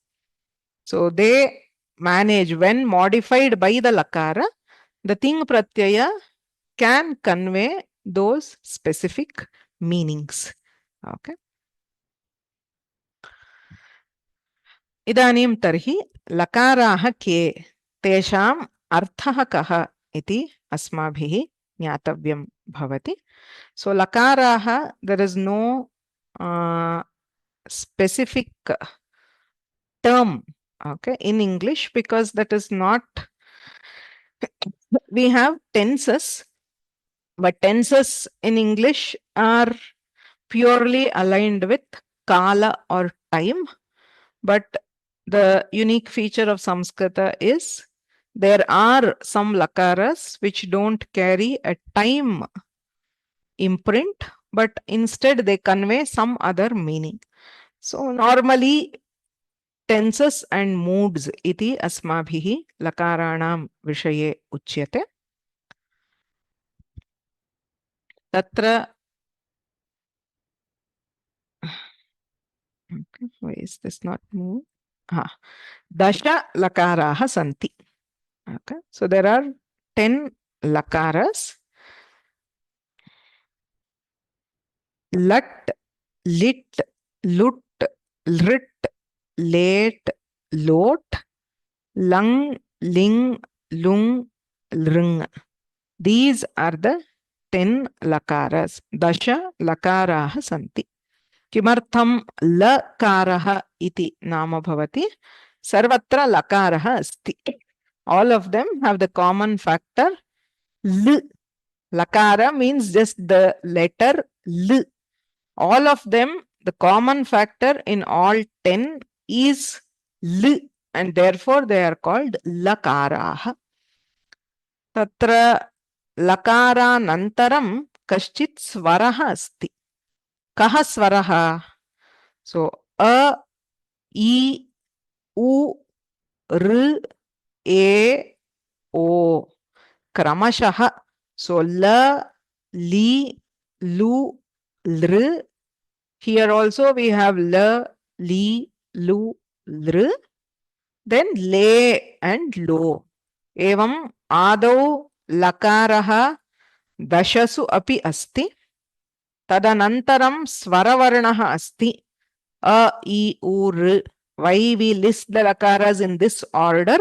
So they manage when modified by the lakara, the ting pratyaya can convey those specific meanings. Okay. इदानीं तर्हि लकाराः के, तेषाम् अर्थः कः इति अस्माभिः ज्ञातव्यं भवति. So lakaraha, there is no specific term, okay, in English, because that is not, we have tenses, but tenses in English are purely aligned with kala or time. But the unique feature of Samskrita is there are some lakaras which don't carry a time imprint, but instead they convey some other meaning. So normally tenses and moods iti asmabhihi lakaranam vishaye uchyate. Tatra, okay, why is this not mood? Dasha lakaraha santi. Okay, so there are 10 lakaras. Lat, lit, lut, lrit, late, lot, lung, ling, lung, lring. These are the 10 lakaras. Dasha lakaraha santi. Kimartham lakaraha iti nama bhavati. Sarvatra lakaraha asti. All of them have the common factor l. Lakara means just the letter l. All of them, the common factor in all 10 is l, and therefore they are called lakaraha. Tatra lakara nantaram kaschit swaraha asti. Kaha swaraha? So a, I, U, R, A, O. Kramashaha. So la, li, lu, lr. Here also we have la, li, lu, lr. Then le and lo. Evam adau lakaraha dashasu api asti. Tadanantaram swaravarnaha asti. A, I, U, R. Why we list the lakaras in this order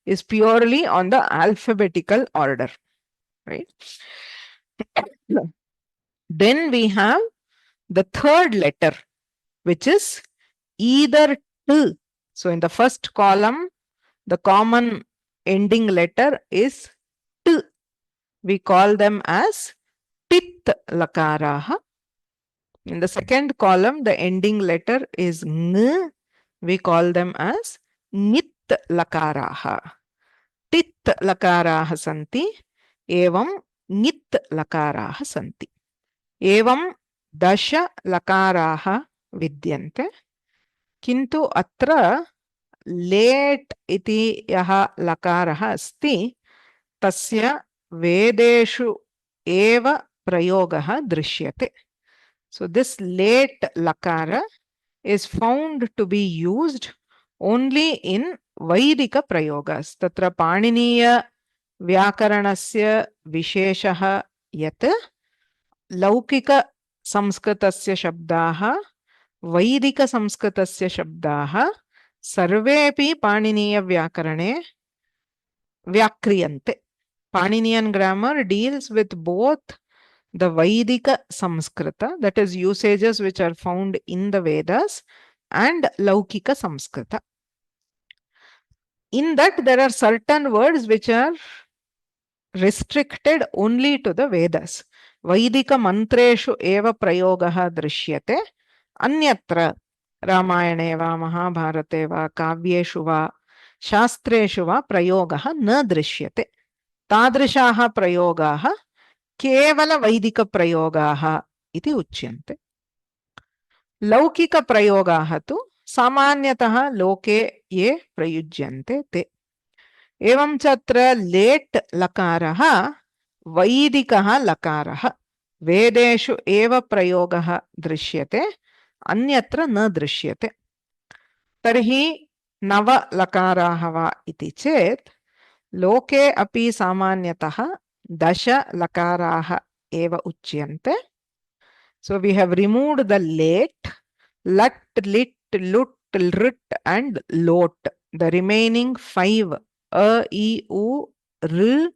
is purely on the alphabetical order, right? Then we have the third letter, which is either t. So in the first column, the common ending letter is t. We call them as tit lakaraha. In the second column, the ending letter is ng. We call them as nit lakaraha. Tit lakaraha santi. Evam nit lakaraha santi. Evam dasha lakaraha vidyante. Kintu atra late iti yaha lakaraha asti tasya vedeshu eva prayogaha drishyate. So this late lakara is found to be used only in Vaidika prayogas. Tatra Paniniya Vyakaranasya Visheshaha yat Laukika Samskritasya Shabdaha Vaidika Samskritasya Shabdaha Sarvepi Paniniya Vyakarane Vyakriyante. Paninian grammar deals with both the Vaidika Samskrita, that is usages which are found in the Vedas, and Laukika Samskrita. In that there are certain words which are restricted only to the Vedas. Vaidika mantreshu eva prayogaha drishyate. Anyatra Ramayane va Mahabharate va Kavyeshu va Shastreshu va prayogaha na drishyate. Tadrishaha prayogaha केवल वैदिक प्रयोगाः इति उच्यन्ते. लौकिक प्रयोगाः तु सामान्यतः लोके ये प्रयुज्यन्ते ते. एवं च अत्र लेट् लकारः वैदिकः लकारः. वेदेषु एव प्रयोगः दृश्यते, अन्यत्र न दृश्यते. तर्हि नव लकाराः वा इति चेत् लोके अपि सामान्यतः 10 लकाराः एव उच्यन्ते. So we have removed the late, lut, lit, lut, lrit and lot. The remaining 5 a, e, u, r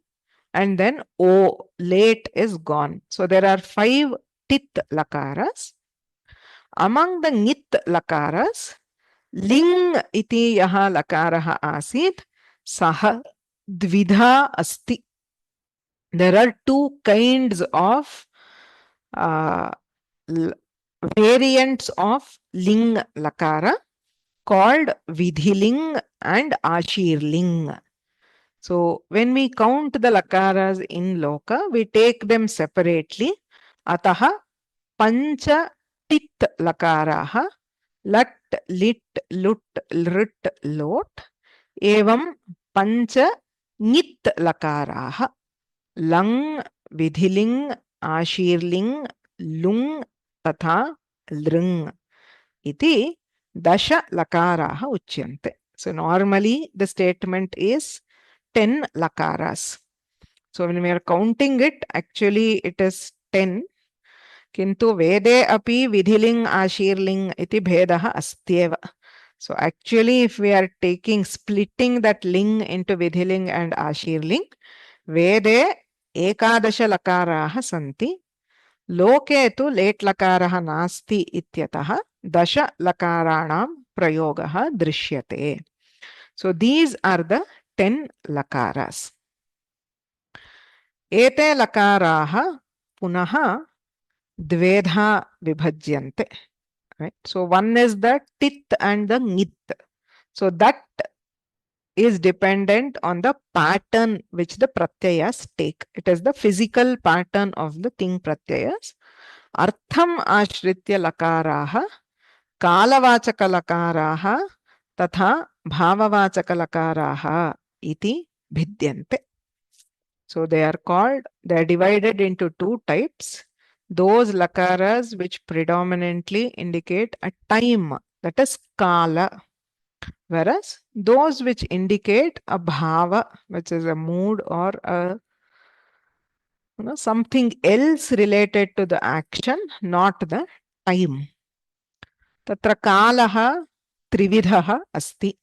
and then o, late is gone. So there are 5 tit lakaras. Among the ngit lakaras, ling iti yaha lakaraha asit, saha dvidha asti. There are 2 kinds of variants of ling lakara called vidhiling and ashirling. So when we count the lakaras in loka, we take them separately. Ataha pancha tit lakaraha lat, lit, lut, lrit, lot. Evam pancha ngit lakaraha lang, vidhiling, ashirling, lung तथा लृंग इति 10 लकाराः उच्यन्ते. So normally the statement is 10 lakaras. So when we are counting it, actually it is 10. किन्तु वेदे अपि विधिलिंग आशीर्लिंग इति भेदः अस्त्येव. So actually if we are splitting that ling into vidhiling and ashirling, वेदे 11 लकाराः सन्ति. लोके तु लेट् लकारः नास्ति इत्यतः 10 लकाराणां प्रयोगः दृश्यते. So these are the 10 lakaras. एते लकाराः पुनः द्वेधा विभज्यन्ते. Right? So one is the tit and the ngit. So that is dependent on the pattern which the pratyayas take. It is the physical pattern of the ting pratyayas. Artham ashritya lakaraha, kalavachaka lakaraha, tatha bhavavachaka lakaraha iti bhidyante. So they are divided into 2 types. Those lakaras which predominantly indicate a time, that is kala. Whereas those which indicate a bhava, which is a mood or a something else related to the action, not the time. Tatra kalaha trividhaha asti.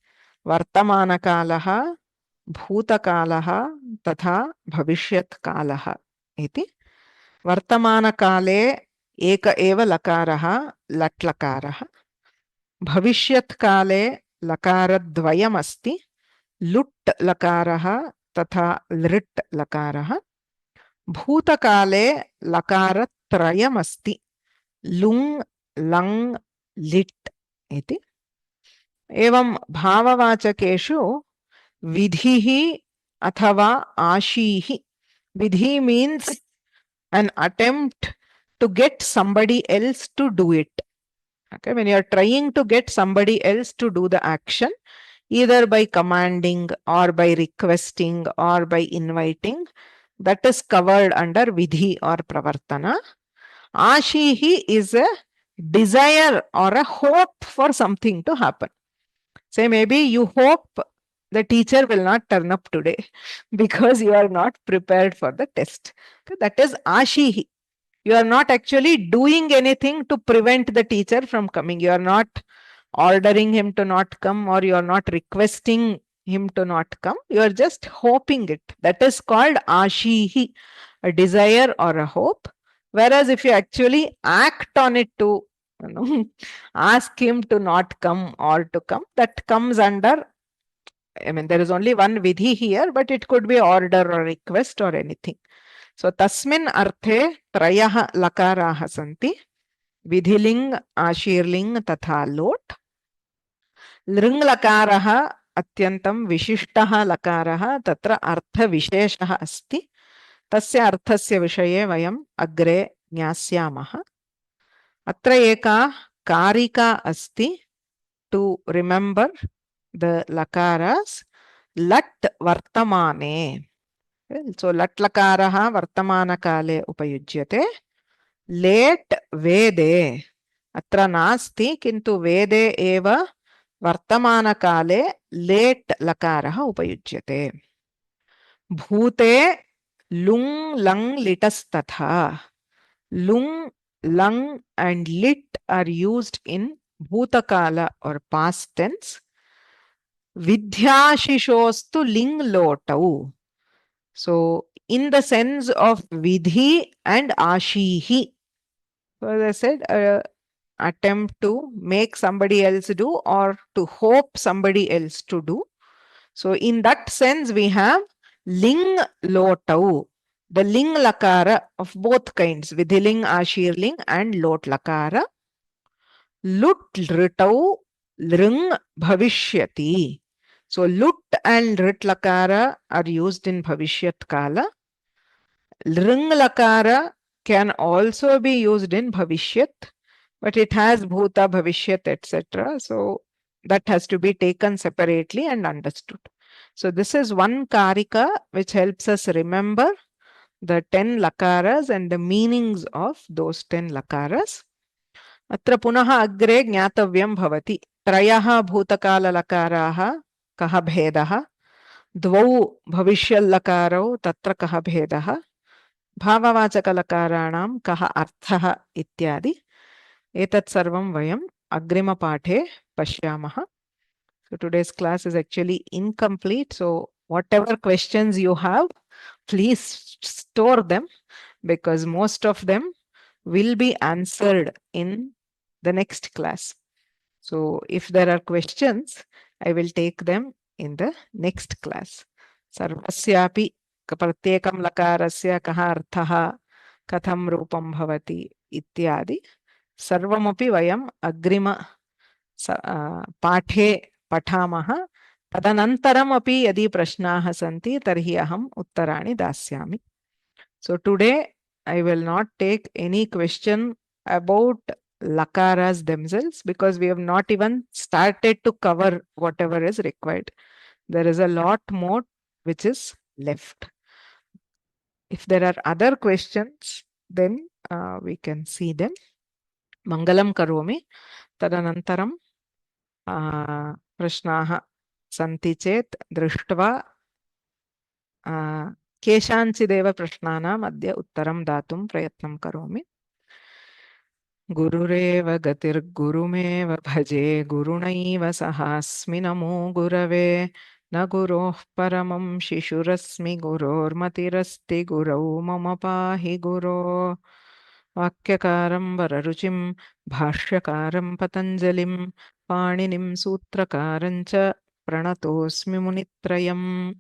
Vartamana kalaha, bhuta kalaha, tatha bhavishyat kalaha iti. Vartamana kale eka eva lakaraha lat lakaraha. Bhavishyat kale lakaradvayam asti. Lut lakaraha tatha lrit lakaraha. भूतकाले लकारत्रयम् अस्ति. लुङ्, लङ्, लिट् इति. एवं भाववाचकेषु विधिः अथवा आशीः. Vidhi means an attempt to get somebody else to do it. Okay, when you are trying to get somebody else to do the action, either by commanding or by requesting or by inviting, that is covered under vidhi or pravartana. Ashihi is a desire or a hope for something to happen. Say maybe you hope the teacher will not turn up today because you are not prepared for the test. Okay, that is ashihi. You are not actually doing anything to prevent the teacher from coming. You are not ordering him to not come, or you are not requesting him to not come. You are just hoping it. That is called ashihi, a desire or a hope. Whereas if you actually act on it to ask him to not come or to come, that comes under, I mean, there is only one vidhi here, but it could be order or request or anything. So tasmin arthe trayaha lakaraha santi. Vidhiling, ashirling tatha lot. लृङ् लकारः अत्यन्तं विशिष्टः लकारः. तत्र अर्थविशेषः अस्ति. तस्य अर्थस्य विषये वयम् अग्रे ज्ञास्यामः. अत्र एका कारिका अस्ति टु रिमेम्बर् द लकारास्. लट् वर्तमाने. सो लट् लकारः वर्तमानकाले उपयुज्यते. लेट् वेदे अत्र नास्ति, किन्तु वेदे एव वर्तमानकाले लेट् लकारः उपयुज्यते। भूते लुङ् लङ् लिटस्तथा. Lung, lung and lit are used in bhutakala or past tense. Vidhyashishostu ling lotau. So in the sense of vidhi and ashihi. So as I said, attempt to make somebody else do or to hope somebody else to do. So in that sense we have ling lotau. The ling lakara of both kinds, vidhiling, ashirling and lot lakara. Lut ritau lring bhavishyati. So lut and rit lakara are used in bhavishyat kala. Lring lakara can also be used in bhavishyat, but it has bhuta, bhavishyat, etc. So that has to be taken separately and understood. So this is one karika which helps us remember the 10 lakaras and the meanings of those 10 lakaras. अत्र पुनः अग्रे ज्ञातव्यं भवति त्रयः भूतकाललकाराः कः भेदः द्वौ भविष्यल्लकारौ तत्र कः भेदः भाववाचकलकाराणां कः अर्थः इत्यादि एतत् सर्वं वयम् अग्रिमपाठे पश्यामः. So today's class is actually incomplete, so whatever questions you have, please store them because most of them will be answered in the next class. So if there are questions, I will take them in the next class. सर्वस्यापि प्रत्येकं लकारस्य कः अर्थः कथं रूपं भवति इत्यादि सर्वमपि वयम् अग्रिम पाठे पठामः. तदनन्तरमपि यदि प्रश्नाः सन्ति तर्हि अहम् उत्तराणि दास्यामि. So today I will not take any question about lakaras themselves because we have not even started to cover whatever is required. There is a lot more which is left. If there are other questions, then we can see them. Mangalam karomi. Tadanantaram प्रश्नाः सन्ति चेत् दृष्ट्वा केषाञ्चिदेव प्रश्नानाम् अद्य उत्तरं दातुं प्रयत्नं करोमि. गुरुरेव गतिर्गुरुमेव भजे गुरुणैव सहास्मि नमो गुरवे न गुरोः परमं शिशुरस्मि गुरोर्मतिरस्ति गुरौ मम पाहि गुरो. वाक्यकारं वररुचिं भाष्यकारं पतञ्जलिं पाणिनिं सूत्रकारं च प्रणतोऽस्मि मुनित्रयम्.